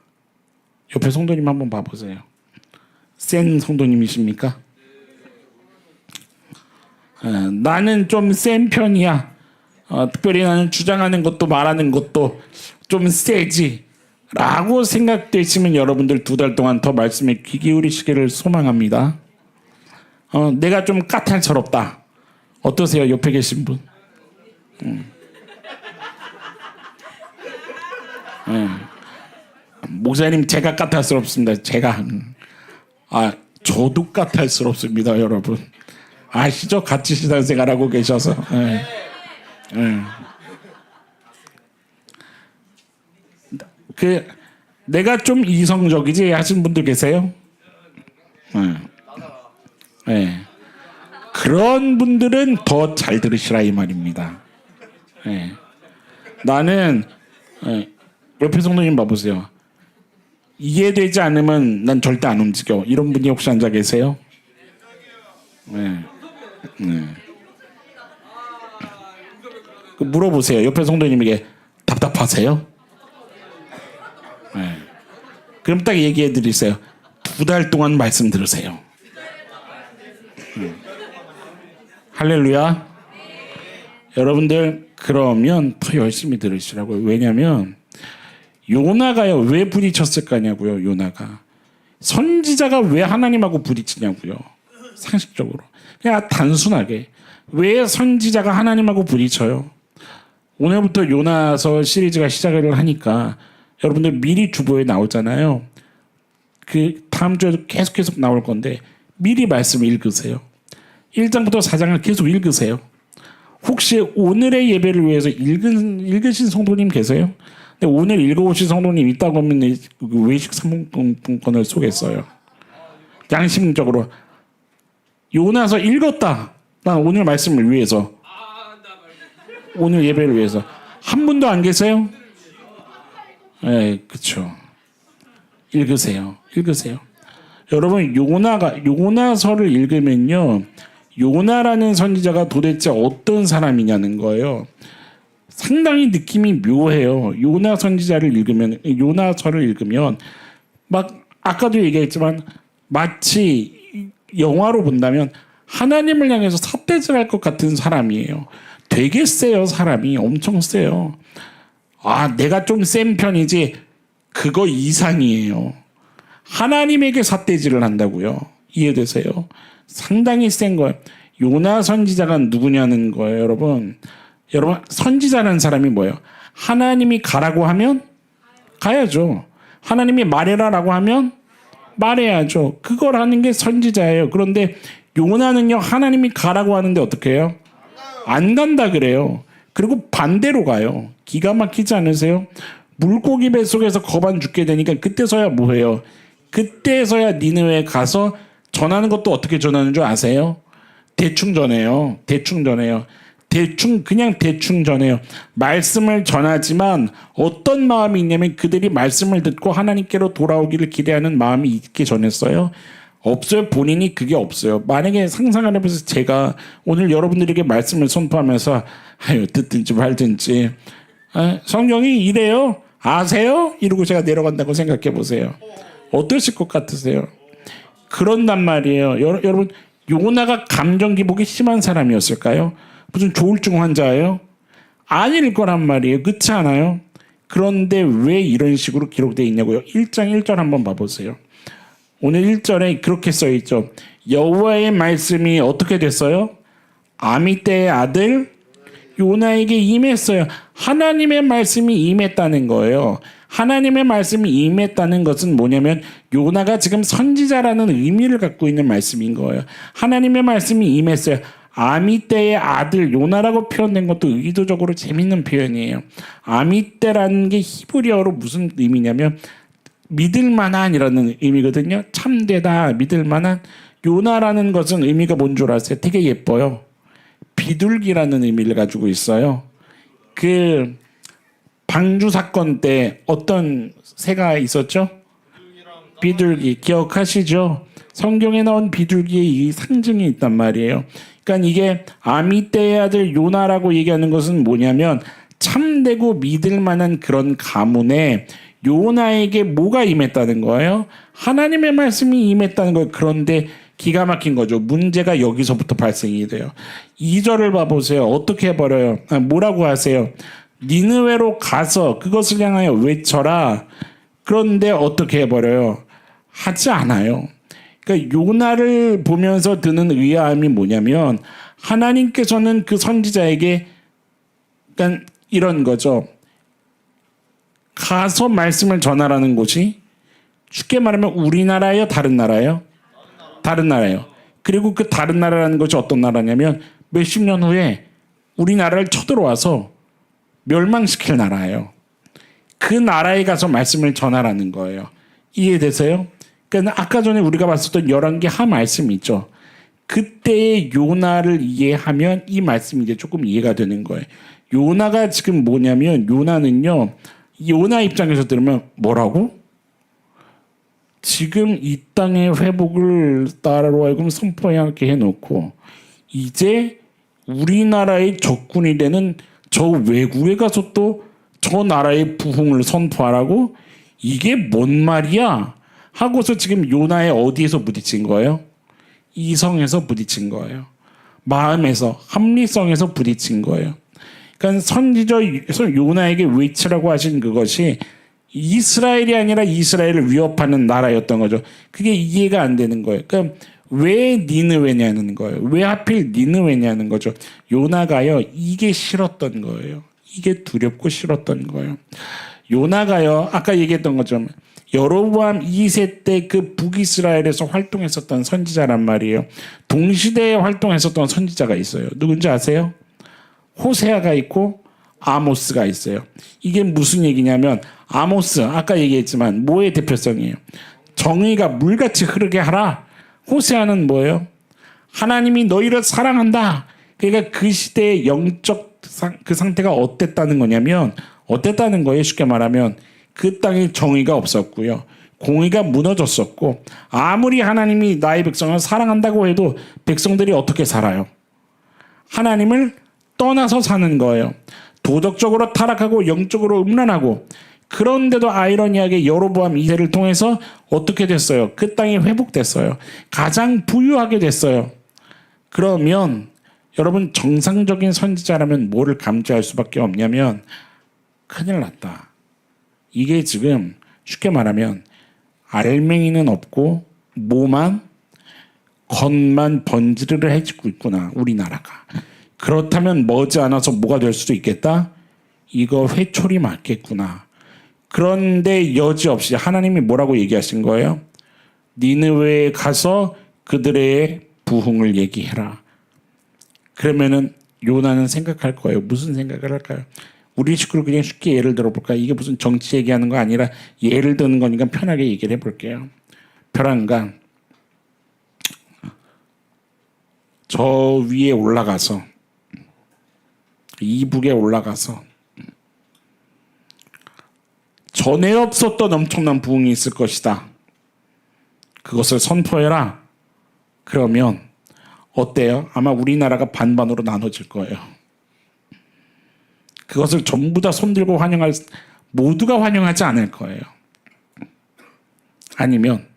옆에 성도님 한번 봐보세요. 센 성도님이십니까? 나는 좀 센 편이야. 특별히 나는 주장하는 것도 말하는 것도 좀 세지 라고 생각되시면 여러분들 2달 동안 더 말씀에 귀 기울이시기를 소망합니다. 내가 좀 까탈스럽다. 어떠세요? 옆에 계신 분? 목사님 제가 까탈스럽습니다. 제가 저도 까탈스럽습니다. 여러분 아시죠? 같이 신앙생활하고 계셔서 내가 좀 이성적이지 하신 분들 계세요? 그런 분들은 더 잘 들으시라 이 말입니다. 나는 옆에 성도님 봐보세요. 이해되지 않으면 난 절대 안 움직여. 이런 분이 혹시 앉아 계세요? 물어보세요. 옆에 성도님에게 답답하세요? 그럼 딱 얘기해 드리세요. 2달 동안 말씀 들으세요. 할렐루야. 여러분들 그러면 더 열심히 들으시라고요. 왜냐하면 요나가요. 왜 부딪혔을까냐고요. 요나가. 선지자가 왜 하나님하고 부딪히냐고요. 상식적으로. 그냥 단순하게. 왜 선지자가 하나님하고 부딪혀요? 오늘부터 요나서 시리즈가 시작을 하니까 여러분들 미리 주보에 나오잖아요. 그 다음 주에도 계속 나올 건데 미리 말씀을 읽으세요. 1장부터 4장을 계속 읽으세요. 혹시 오늘의 예배를 위해서 읽으신 성도님 계세요? 근데 오늘 읽어오신 성도님 있다고 하면 외식 상품권을 쏘겠어요. 양심적으로 요나서 읽었다. 난 오늘 말씀을 위해서 오늘 예배를 위해서 한 분도 안 계세요? 그렇죠. 읽으세요. 여러분 요나서를 읽으면요. 요나라는 선지자가 도대체 어떤 사람이냐는 거예요. 상당히 느낌이 묘해요. 요나서를 읽으면 막 아까도 얘기했지만 마치 영화로 본다면 하나님을 향해서 삿대질할 것 같은 사람이에요. 되게 세요. 사람이 엄청 세요. 내가 좀 센 편이지 그거 이상이에요. 하나님에게 삿대질을 한다고요. 이해되세요? 상당히 센 거예요. 요나 선지자가 누구냐는 거예요. 여러분 선지자라는 사람이 뭐예요? 하나님이 가라고 하면 가야죠. 하나님이 말해라라고 하면 말해야죠. 그걸 하는 게 선지자예요. 그런데 요나는요. 하나님이 가라고 하는데 어떻게 해요? 안 간다 그래요. 그리고 반대로 가요. 기가 막히지 않으세요? 물고기 뱃속에서 거반 죽게 되니까 그때서야 뭐해요? 그때서야 니느웨에 가서 전하는 것도 어떻게 전하는 줄 아세요? 대충 전해요. 그냥 대충 전해요. 말씀을 전하지만 어떤 마음이 있냐면 그들이 말씀을 듣고 하나님께로 돌아오기를 기대하는 마음이 있게 전했어요. 없어요. 본인이 그게 없어요. 만약에 상상을 해보세요. 제가 오늘 여러분들에게 말씀을 선포하면서 듣든지 말든지 성경이 이래요? 아세요? 이러고 제가 내려간다고 생각해 보세요. 어떠실 것 같으세요? 그런단 말이에요. 여러분 요나가 감정 기복이 심한 사람이었을까요? 무슨 조울증 환자예요? 아닐 거란 말이에요. 그렇지 않아요? 그런데 왜 이런 식으로 기록되어 있냐고요. 1장 1절 한번 봐보세요. 오늘 1절에 그렇게 써있죠. 여호와의 말씀이 어떻게 됐어요? 아미떼의 아들 요나에게 임했어요. 하나님의 말씀이 임했다는 거예요. 하나님의 말씀이 임했다는 것은 뭐냐면 요나가 지금 선지자라는 의미를 갖고 있는 말씀인 거예요. 하나님의 말씀이 임했어요. 아미떼의 아들 요나라고 표현된 것도 의도적으로 재밌는 표현이에요. 아미떼라는 게 히브리어로 무슨 의미냐면 믿을 만한이라는 의미거든요. 참되다, 믿을 만한. 요나라는 것은 의미가 뭔 줄 아세요? 되게 예뻐요. 비둘기라는 의미를 가지고 있어요. 그 방주 사건 때 어떤 새가 있었죠? 비둘기 기억하시죠? 성경에 나온 비둘기의 이 상징이 있단 말이에요. 그러니까 이게 아미떼의 아들 요나라고 얘기하는 것은 뭐냐면 참되고 믿을 만한 그런 가문에 요나에게 뭐가 임했다는 거예요? 하나님의 말씀이 임했다는 거예요. 그런데 기가 막힌 거죠. 문제가 여기서부터 발생이 돼요. 2절을 봐보세요. 어떻게 해버려요? 뭐라고 하세요? 니느웨로 가서 그것을 향하여 외쳐라. 그런데 어떻게 해버려요? 하지 않아요. 그러니까 요나를 보면서 드는 의아함이 뭐냐면 하나님께서는 그 선지자에게 그러니까 이런 거죠. 가서 말씀을 전하라는 곳이 쉽게 말하면 우리나라예요? 다른 나라예요? 다른 나라예요. 그리고 그 다른 나라라는 것이 어떤 나라냐면 몇십 년 후에 우리나라를 쳐들어와서 멸망시킬 나라예요. 그 나라에 가서 말씀을 전하라는 거예요. 이해되세요? 그러니까 아까 전에 우리가 봤었던 열왕기 하 말씀이 있죠. 그때의 요나를 이해하면 이 말씀이 이제 조금 이해가 되는 거예요. 요나가 지금 뭐냐면 요나는요. 요나 입장에서 들으면 뭐라고? 지금 이 땅의 회복을 따로 하여금 선포하게 해놓고 이제 우리나라의 적군이 되는 저 외국에 가서 또 저 나라의 부흥을 선포하라고? 이게 뭔 말이야? 하고서 지금 요나의 어디에서 부딪힌 거예요? 이성에서 부딪힌 거예요. 마음에서, 합리성에서 부딪힌 거예요. 그러니까 선지자 요나에게 외치라고 하신 그것이 이스라엘이 아니라 이스라엘을 위협하는 나라였던 거죠. 그게 이해가 안 되는 거예요. 그러니까 왜 니느웨냐는 거예요. 왜 하필 니느웨냐는 거죠. 요나가요. 이게 싫었던 거예요. 이게 두렵고 싫었던 거예요. 요나가요. 아까 얘기했던 것처럼 여로보암 2세 때 그 북이스라엘에서 활동했었던 선지자란 말이에요. 동시대에 활동했었던 선지자가 있어요. 누군지 아세요? 호세아가 있고 아모스가 있어요. 이게 무슨 얘기냐면 아모스 아까 얘기했지만 뭐의 대표성이에요? 정의가 물같이 흐르게 하라. 호세아는 뭐예요? 하나님이 너희를 사랑한다. 그러니까 그 시대의 영적 그 상태가 어땠다는 거냐면 어땠다는 거예요. 쉽게 말하면 그 땅에 정의가 없었고요. 공의가 무너졌었고 아무리 하나님이 나의 백성을 사랑한다고 해도 백성들이 어떻게 살아요? 하나님을 떠나서 사는 거예요. 도덕적으로 타락하고 영적으로 음란하고 그런데도 아이러니하게 여로보암 2세를 통해서 어떻게 됐어요? 그 땅이 회복됐어요. 가장 부유하게 됐어요. 그러면 여러분 정상적인 선지자라면 뭐를 감지할 수밖에 없냐면 큰일 났다. 이게 지금 쉽게 말하면 알맹이는 없고 뭐만 겉만 번지르르 해지고 있구나. 우리나라가. 그렇다면 머지않아서 뭐가 될 수도 있겠다. 이거 회초리 맞겠구나. 그런데 여지없이 하나님이 뭐라고 얘기하신 거예요? 니느웨에 가서 그들의 부흥을 얘기해라. 그러면은 요나는 생각할 거예요. 무슨 생각을 할까요? 우리 식구를 그냥 쉽게 예를 들어볼까요? 이게 무슨 정치 얘기하는 거 아니라 예를 드는 거니까 편하게 얘기를 해볼게요. 벼랑가 저 위에 올라가서 이북에 올라가서 전에 없었던 엄청난 부흥이 있을 것이다. 그것을 선포해라. 그러면 어때요? 아마 우리나라가 반반으로 나눠질 거예요. 그것을 전부 다 손들고 모두가 환영하지 않을 거예요. 아니면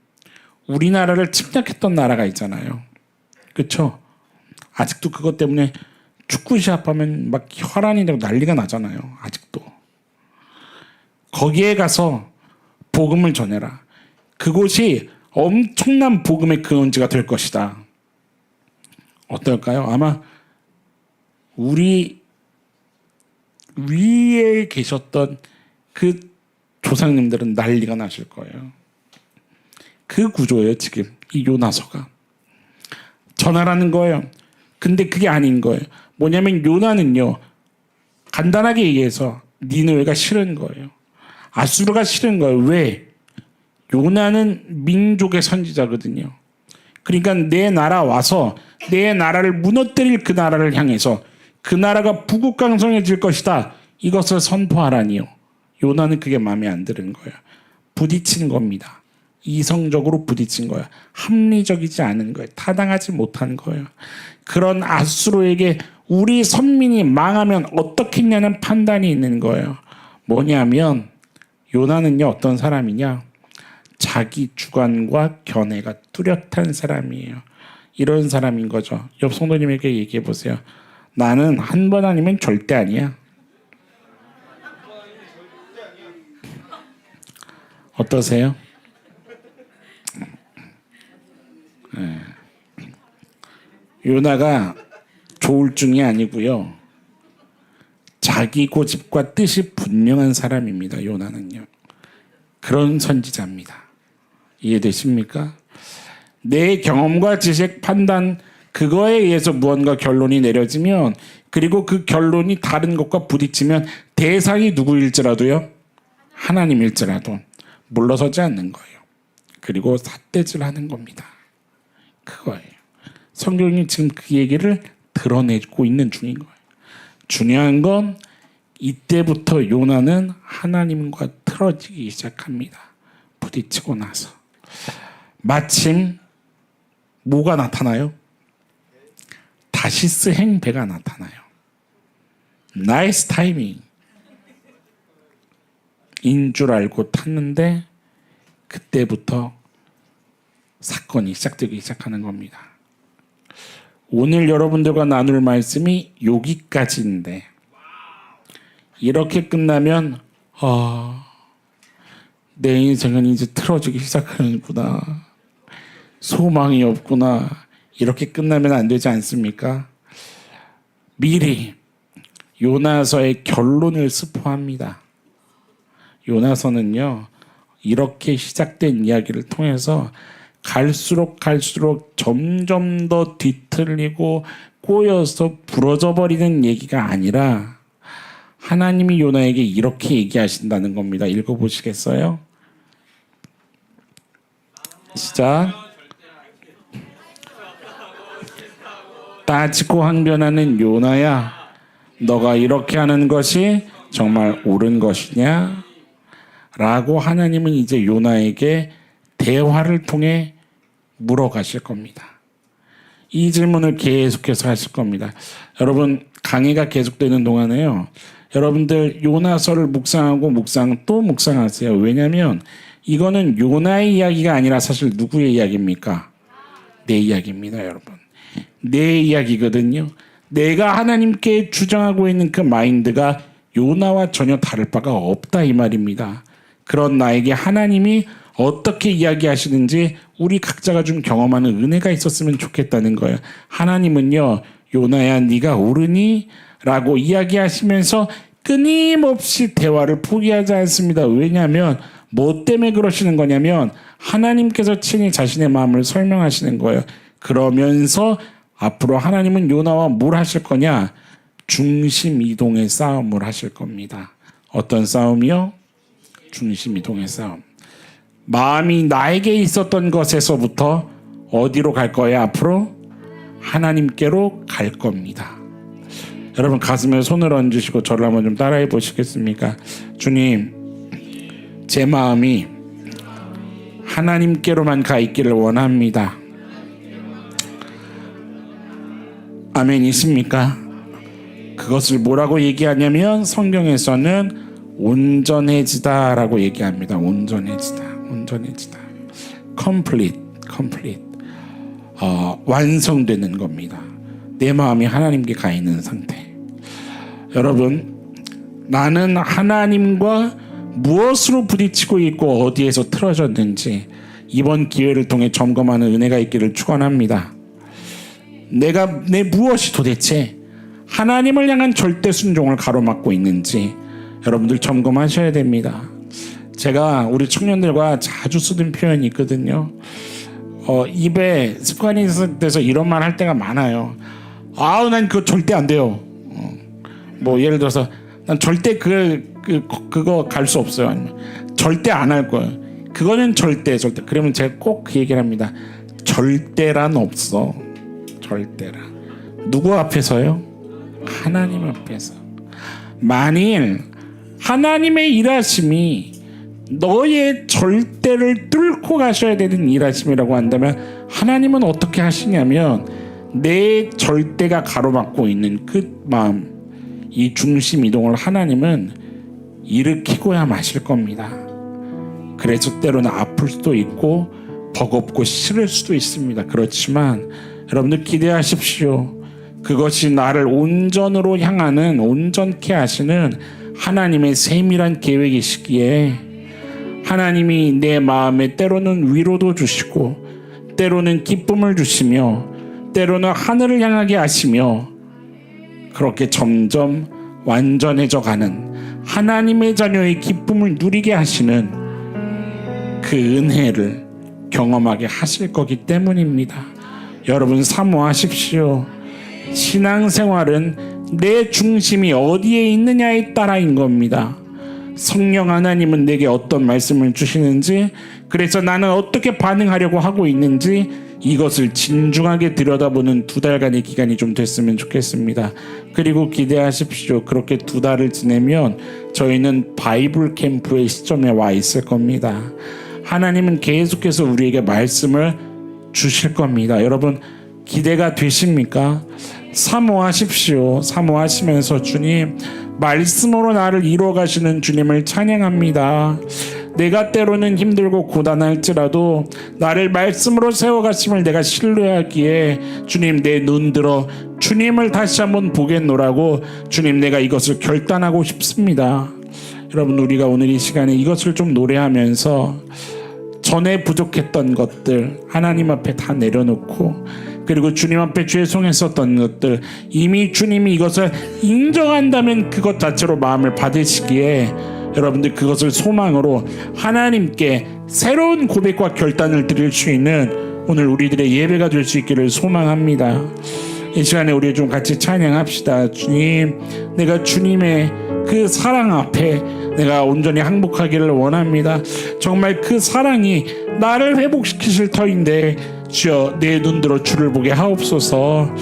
우리나라를 침략했던 나라가 있잖아요. 그렇죠? 아직도 그것 때문에 축구 시합하면 막 혈안이 되고 난리가 나잖아요. 아직도. 거기에 가서 복음을 전해라. 그곳이 엄청난 복음의 근원지가 될 것이다. 어떨까요? 아마 우리 위에 계셨던 그 조상님들은 난리가 나실 거예요. 그 구조예요. 지금 이 요나서가 전하라는 거예요. 근데 그게 아닌 거예요. 뭐냐면 요나는요, 간단하게 얘기해서 니느웨가 싫은 거예요. 아수르가 싫은 거예요. 왜? 요나는 민족의 선지자거든요. 그러니까 내 나라 와서 내 나라를 무너뜨릴 그 나라를 향해서 그 나라가 부국강성해질 것이다, 이것을 선포하라니요. 요나는 그게 마음에 안 드는 거예요. 부딪힌 겁니다. 이성적으로 부딪힌 거예요. 합리적이지 않은 거예요. 타당하지 못한 거예요. 그런 아수르에게 우리 선민이 망하면 어떻겠냐는 판단이 있는 거예요. 뭐냐면 요나는요, 어떤 사람이냐, 자기 주관과 견해가 뚜렷한 사람이에요. 이런 사람인 거죠. 옆 성도님에게 얘기해 보세요. 나는 한 번 아니면 절대 아니야. 어떠세요? 네. 요나가 조울증이 아니고요, 자기 고집과 뜻이 분명한 사람입니다. 요나는요, 그런 선지자입니다. 이해되십니까? 내 경험과 지식, 판단, 그거에 의해서 무언가 결론이 내려지면, 그리고 그 결론이 다른 것과 부딪히면 대상이 누구일지라도요, 하나님일지라도 물러서지 않는 거예요. 그리고 삿대질하는 겁니다. 그거예요. 성경이 지금 그 얘기를 드러내고 있는 중인 거예요. 중요한 건 이때부터 요나는 하나님과 틀어지기 시작합니다. 부딪히고 나서 마침 뭐가 나타나요? 다시스 행배가 나타나요. 나이스 타이밍 인 줄 알고 탔는데 그때부터 사건이 시작되기 시작하는 겁니다. 오늘 여러분들과 나눌 말씀이 여기까지인데, 이렇게 끝나면 내 인생은 이제 틀어지기 시작하는구나, 소망이 없구나, 이렇게 끝나면 안 되지 않습니까? 미리 요나서의 결론을 스포합니다. 요나서는요, 이렇게 시작된 이야기를 통해서 갈수록 점점 더 뒤틀리고 꼬여서 부러져 버리는 얘기가 아니라 하나님이 요나에게 이렇게 얘기하신다는 겁니다. 읽어보시겠어요? 시작. 따지고 항변하는 요나야, 너가 이렇게 하는 것이 정말 옳은 것이냐? 라고 하나님은 이제 요나에게 대화를 통해 물어가실 겁니다. 이 질문을 계속해서 하실 겁니다. 여러분, 강의가 계속되는 동안에요, 여러분들 요나서를 묵상하고 또 묵상하세요. 왜냐하면 이거는 요나의 이야기가 아니라 사실 누구의 이야기입니까? 내 이야기입니다, 여러분. 내 이야기거든요. 내가 하나님께 주장하고 있는 그 마인드가 요나와 전혀 다를 바가 없다, 이 말입니다. 그런 나에게 하나님이 어떻게 이야기하시는지 우리 각자가 좀 경험하는 은혜가 있었으면 좋겠다는 거예요. 하나님은요, 요나야 네가 옳으니? 라고 이야기하시면서 끊임없이 대화를 포기하지 않습니다. 왜냐하면 뭐 때문에 그러시는 거냐면 하나님께서 친히 자신의 마음을 설명하시는 거예요. 그러면서 앞으로 하나님은 요나와 뭘 하실 거냐? 중심 이동의 싸움을 하실 겁니다. 어떤 싸움이요? 중심 이동의 싸움. 마음이 나에게 있었던 것에서부터 어디로 갈 거예요? 앞으로 하나님께로 갈 겁니다. 여러분, 가슴에 손을 얹으시고 저를 한번 좀 따라해 보시겠습니까? 주님, 제 마음이 하나님께로만 가 있기를 원합니다. 아멘이십니까? 그것을 뭐라고 얘기하냐면 성경에서는 온전해지다라고 얘기합니다. 온전해지다. complete. 완성되는 겁니다. 내 마음이 하나님께 가 있는 상태. 여러분, 나는 하나님과 무엇으로 부딪히고 있고 어디에서 틀어졌는지 이번 기회를 통해 점검하는 은혜가 있기를 축원합니다. 내가 내 무엇이 도대체 하나님을 향한 절대 순종을 가로막고 있는지 여러분들 점검하셔야 됩니다. 제가 우리 청년들과 자주 쓰는 표현이 있거든요. 입에 습관이 돼서 이런 말 할 때가 많아요. 아우, 난 그거 절대 안 돼요. 뭐 예를 들어서 난 절대 그거 갈 수 없어요. 아니면 절대 안 할 거예요. 그거는 절대. 그러면 제가 꼭 그 얘기를 합니다. 절대란 없어. 절대란. 누구 앞에서요? 하나님 앞에서. 만일 하나님의 일하심이 너의 절대를 뚫고 가셔야 되는 일하심이라고 한다면 하나님은 어떻게 하시냐면 내 절대가 가로막고 있는 그 마음, 이 중심 이동을 하나님은 일으키고야 마실 겁니다. 그래서 때로는 아플 수도 있고 버겁고 싫을 수도 있습니다. 그렇지만 여러분들 기대하십시오. 그것이 나를 온전으로 향하는, 온전케 하시는 하나님의 세밀한 계획이시기에 하나님이 내 마음에 때로는 위로도 주시고 때로는 기쁨을 주시며 때로는 하늘을 향하게 하시며 그렇게 점점 완전해져 가는 하나님의 자녀의 기쁨을 누리게 하시는 그 은혜를 경험하게 하실 거기 때문입니다. 여러분 사모하십시오. 신앙생활은 내 중심이 어디에 있느냐에 따라인 겁니다. 성령 하나님은 내게 어떤 말씀을 주시는지, 그래서 나는 어떻게 반응하려고 하고 있는지 이것을 진중하게 들여다보는 2달간의 기간이 좀 됐으면 좋겠습니다. 그리고 기대하십시오. 그렇게 2달을 지내면 저희는 바이블 캠프의 시점에 와 있을 겁니다. 하나님은 계속해서 우리에게 말씀을 주실 겁니다. 여러분 기대가 되십니까? 사모하십시오. 사모하시면서 주님, 말씀으로 나를 이루어 가시는 주님을 찬양합니다. 내가 때로는 힘들고 고단할지라도 나를 말씀으로 세워가심을 내가 신뢰하기에 주님, 내 눈 들어 주님을 다시 한번 보겠노라고 주님, 내가 이것을 결단하고 싶습니다. 여러분 우리가 오늘 이 시간에 이것을 좀 노래하면서 전에 부족했던 것들 하나님 앞에 다 내려놓고, 그리고 주님 앞에 죄송했었던 것들 이미 주님이 이것을 인정한다면 그것 자체로 마음을 받으시기에 여러분들 그것을 소망으로 하나님께 새로운 고백과 결단을 드릴 수 있는 오늘 우리들의 예배가 될 수 있기를 소망합니다. 이 시간에 우리 좀 같이 찬양합시다. 주님, 내가 주님의 그 사랑 앞에 내가 온전히 항복하기를 원합니다. 정말 그 사랑이 나를 회복시키실 터인데 주여, 내 눈 들어 주를 보게 하옵소서.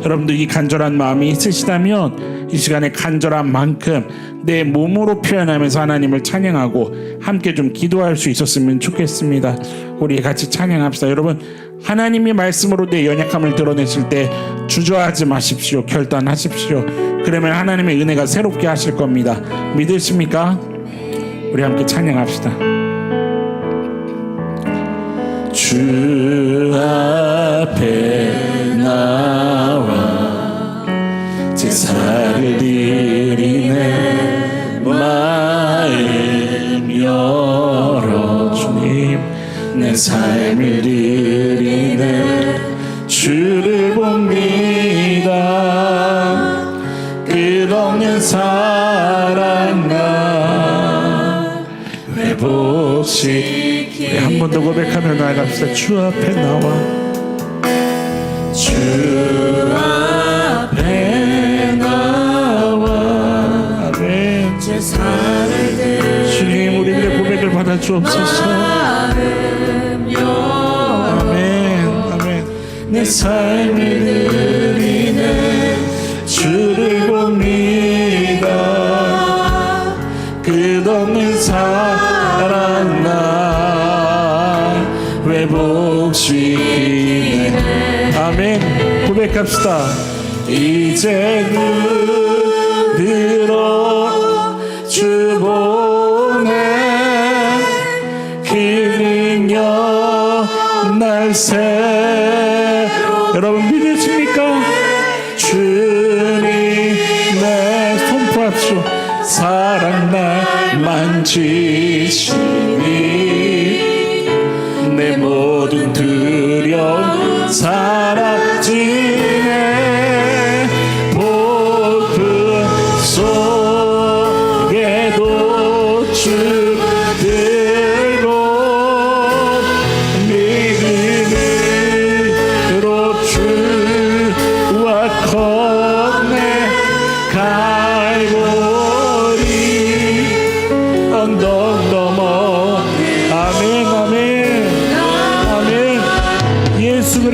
여러분들 이 간절한 마음이 있으시다면 이 시간에 간절한 만큼 내 몸으로 표현하면서 하나님을 찬양하고 함께 좀 기도할 수 있었으면 좋겠습니다. 우리 같이 찬양합시다. 여러분 하나님의 말씀으로 내 연약함을 드러내실 때 주저하지 마십시오. 결단하십시오. 그러면 하나님의 은혜가 새롭게 하실 겁니다. 믿으십니까? 우리 함께 찬양합시다. 주 앞에 나와 제사를 드리네 마음 열어 주님, 내 삶을 드리네 주를 봅니다. 끝없는 사랑과 회복시 한 번 더 고백하며 나아갑시다. 주 앞에 나와 주 앞에 나와 아멘. 주님 우리들의 고백을 받아 주옵소서. 아멘. 아멘. 내 삶을 드리네 주를 봅니다. 끝없는 사랑 나 회복시키네. 아멘. 고백합시다. 이제 눈 들어 주 보네 그 능력 날 새. 여러분 믿으십니까? 주님 내 선포합시오. 사랑 날 만지시니 내 모든 두려움 사라지네. 폭풍 속에도 주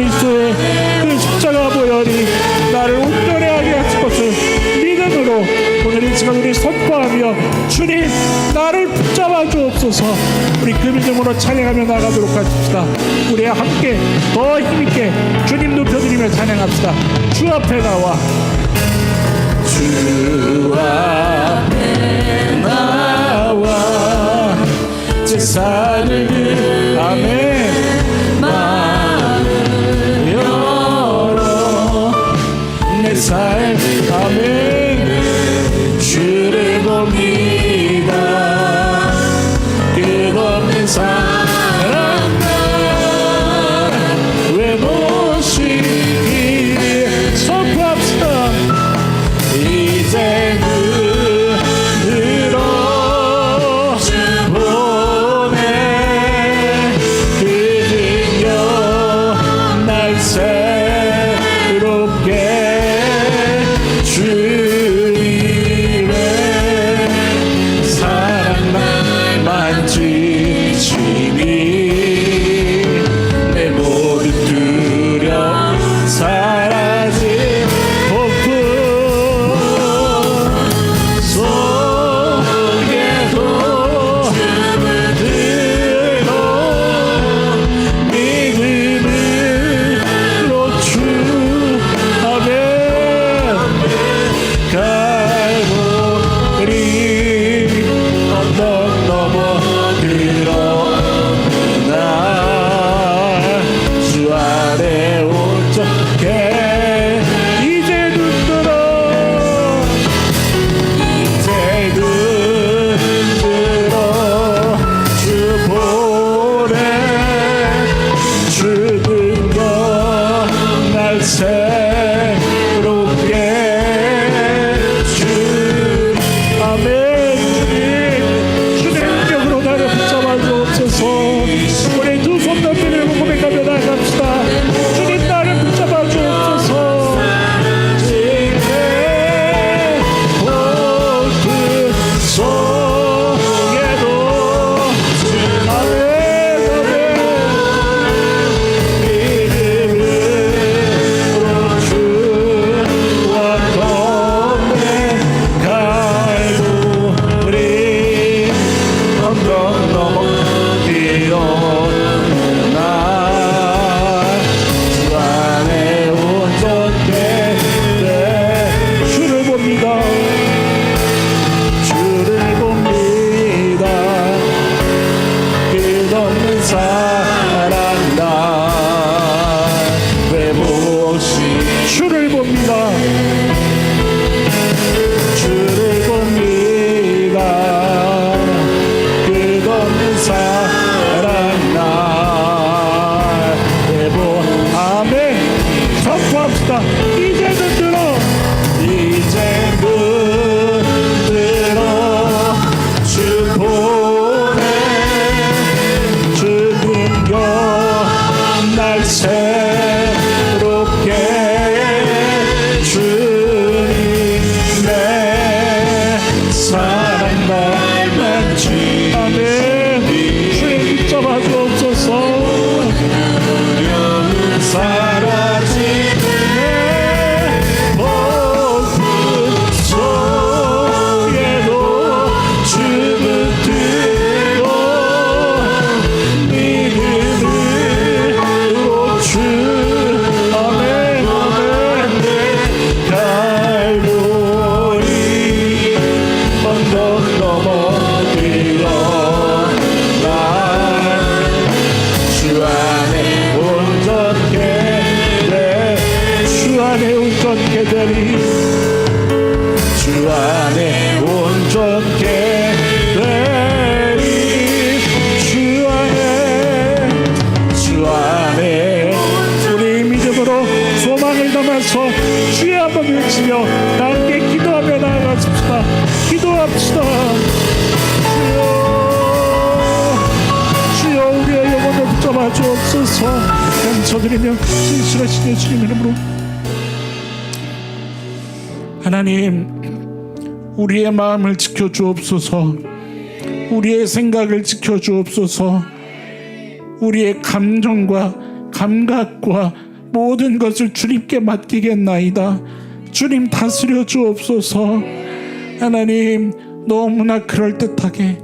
그리스도의 그 십자가 보혈이 나를 온전히 하게 하실 것을 믿음으로 오늘 이 시간 우리 선포하며 주님 나를 붙잡아 주옵소서. 우리 그 믿음으로 찬양하며 나가도록 하십시다. 우리 함께 더 힘있게 주님 높여드리며 찬양합시다. 주 앞에 나와 주 앞에 나와 제사를 아멘 마음을 열어 내 삶 아멘 주를 봅니다. 끝없는 사랑 왜 모시기에 선포합시다. 이제 눈으로 보내 그 능력 날 새롭게 주님의 사랑 날 만지심이 내 모든 두려움 사라진 폭풍 속에도 들어 믿음으로 주 아멘 갈보리 언덕 넘어 들어나 주 안에 온전케 이제 눈들어 주 보내 주 능력 날 새롭게 주 아멘 주님 능력으로 나를 붙잡아 주옵소서. 우리 두 손 높이들고 고백하며 나갑시다. 주님 나를 붙잡아 주옵소서. 모든 속에도 아멘 믿음으로 주와 동행 갈보리 언덕 넘어 뛰어나 주 안에 온전케 돼 주를 봅니다. 주를 봅니다. 끝없는 사랑 나왜 보시 주를 봅니다. 주를 봅니다. 끝없는 사랑 나왜 보 아멘 선포합시다. 이제는 들어 이제 눈들어 주 보내 주 능력 날 새롭게 주님의 사랑 날 만지 아멘 주님 붙잡아 주옵소서. 사라지네 모든 속에도 주는 들고 믿음으로 주 아멘 아멘 갈보리 언덕 넘어 뛰어나 주 안에 온전케 돼 주 안에 온전케 되리 주 안에 온전케 되리 주 안에 우리 믿음으로 소망을 담아서 주의 한번 외치며 함께 기도하며 나아가십시다. 기도합시다. 주여 우리의 영혼을 붙잡아 주옵소서. 감사드리며 진실하신 예수님 이름으로 하나님 우리의 마음을 지켜주옵소서. 우리의 생각을 지켜주옵소서. 우리의 감정과 감각과 모든 것을 주님께 맡기겠나이다. 주님 다스려 주옵소서. 하나님, 너무나 그럴듯하게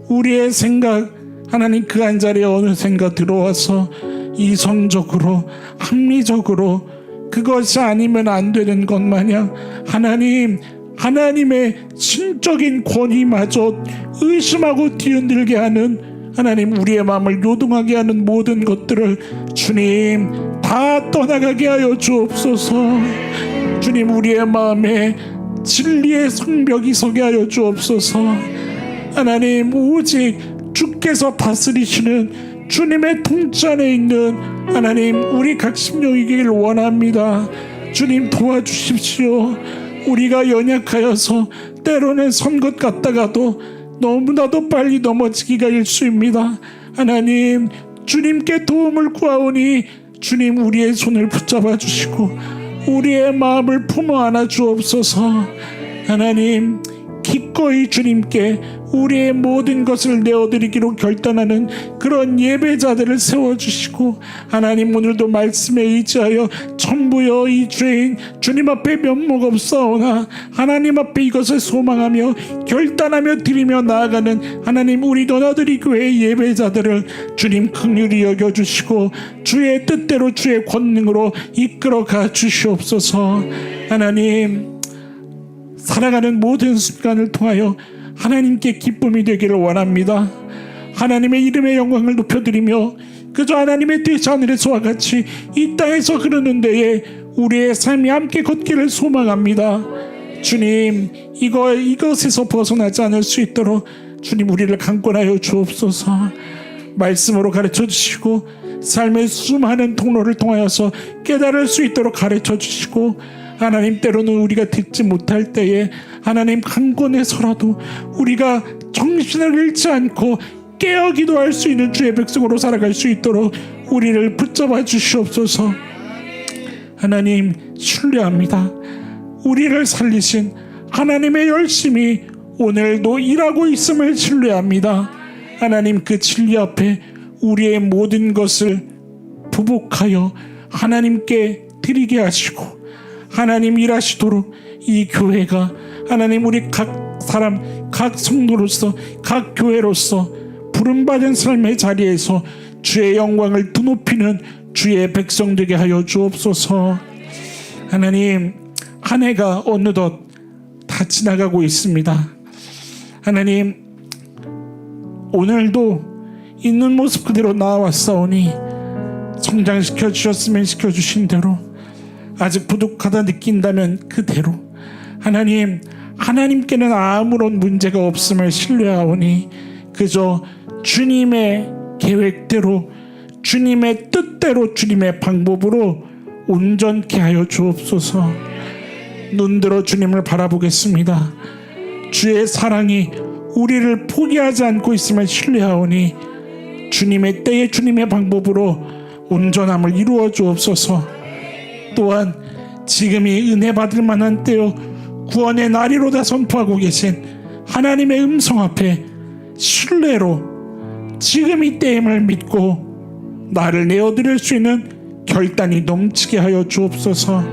우리의 생각, 하나님 그 한 자리에 어느샌가 들어와서 이성적으로 합리적으로 그것이 아니면 안 되는 것 마냥 하나님의 신적인 권위마저 의심하고 뒤흔들게 하는, 하나님 우리의 마음을 요동하게 하는 모든 것들을 주님 다 떠나가게 하여 주옵소서. 주님, 우리의 마음에 진리의 성벽이 서게 하여 주옵소서. 하나님, 오직 주께서 다스리시는 주님의 통치 안에 있는 하나님 우리 각 심령이길 원합니다. 주님 도와주십시오. 우리가 연약하여서 때로는 선 것 같다가도 너무나도 빨리 넘어지기가 일쑤입니다. 하나님, 주님께 도움을 구하오니 주님 우리의 손을 붙잡아 주시고 우리의 마음을 품어 안아 주옵소서. 하나님, 기꺼이 주님께 우리의 모든 것을 내어드리기로 결단하는 그런 예배자들을 세워주시고, 하나님 오늘도 말씀에 의지하여 전부여 이 죄인 주님 앞에 면목 없사오나 하나님 앞에 이것을 소망하며 결단하며 드리며 나아가는 하나님 우리 너나들이 교회 예배자들을 주님 긍휼히 여겨주시고 주의 뜻대로 주의 권능으로 이끌어가 주시옵소서. 하나님, 살아가는 모든 순간을 통하여 하나님께 기쁨이 되기를 원합니다. 하나님의 이름의 영광을 높여드리며 그저 하나님의 뜻이 하늘에서와 같이 이 땅에서 흐르는 데에 우리의 삶이 함께 걷기를 소망합니다. 주님, 이것에서 벗어나지 않을 수 있도록 주님 우리를 강권하여 주옵소서. 말씀으로 가르쳐 주시고 삶의 수많은 통로를 통하여서 깨달을 수 있도록 가르쳐 주시고, 하나님 때로는 우리가 듣지 못할 때에 하나님 강권해서라도 우리가 정신을 잃지 않고 깨어 기도할 수 있는 주의 백성으로 살아갈 수 있도록 우리를 붙잡아 주시옵소서. 하나님, 신뢰합니다. 우리를 살리신 하나님의 열심이 오늘도 일하고 있음을 신뢰합니다. 하나님, 그 진리 앞에 우리의 모든 것을 부복하여 하나님께 드리게 하시고 하나님 일하시도록 이 교회가 하나님 우리 각 사람 각 성도로서 각 교회로서 부름받은 삶의 자리에서 주의 영광을 드높이는 주의 백성 되게 하여 주옵소서. 하나님, 한 해가 어느덧 다 지나가고 있습니다. 하나님, 오늘도 있는 모습 그대로 나와왔사오니 성장시켜 주셨으면 시켜주신 대로, 아직 부족하다 느낀다면 그대로, 하나님, 하나님께는 아무런 문제가 없음을 신뢰하오니 그저 주님의 계획대로 주님의 뜻대로 주님의 방법으로 온전케 하여 주옵소서. 눈들어 주님을 바라보겠습니다. 주의 사랑이 우리를 포기하지 않고 있음을 신뢰하오니 주님의 때에 주님의 방법으로 온전함을 이루어 주옵소서. 또한 지금이 은혜 받을 만한 때요 구원의 날이로다 선포하고 계신 하나님의 음성 앞에 신뢰로 지금 이 때임을 믿고 나를 내어드릴 수 있는 결단이 넘치게 하여 주옵소서.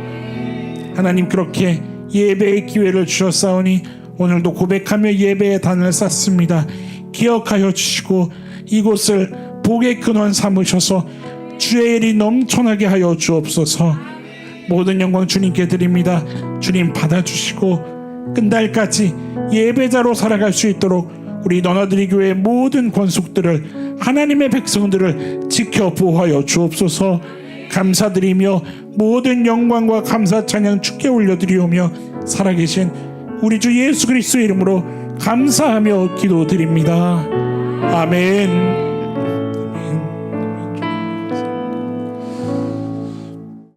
하나님, 그렇게 예배의 기회를 주셨사오니 오늘도 고백하며 예배의 단을 쌓습니다. 기억하여 주시고 이곳을 복의 근원 삼으셔서 주의 일이 넘쳐나게 하여 주옵소서. 모든 영광 주님께 드립니다. 주님 받아주시고 끝날까지 예배자로 살아갈 수 있도록 우리 너나들이 교회의 모든 권속들을, 하나님의 백성들을 지켜 보호하여 주옵소서. 감사드리며 모든 영광과 감사 찬양 주께 올려드리오며 살아계신 우리 주 예수 그리스도의 이름으로 감사하며 기도드립니다. 아멘.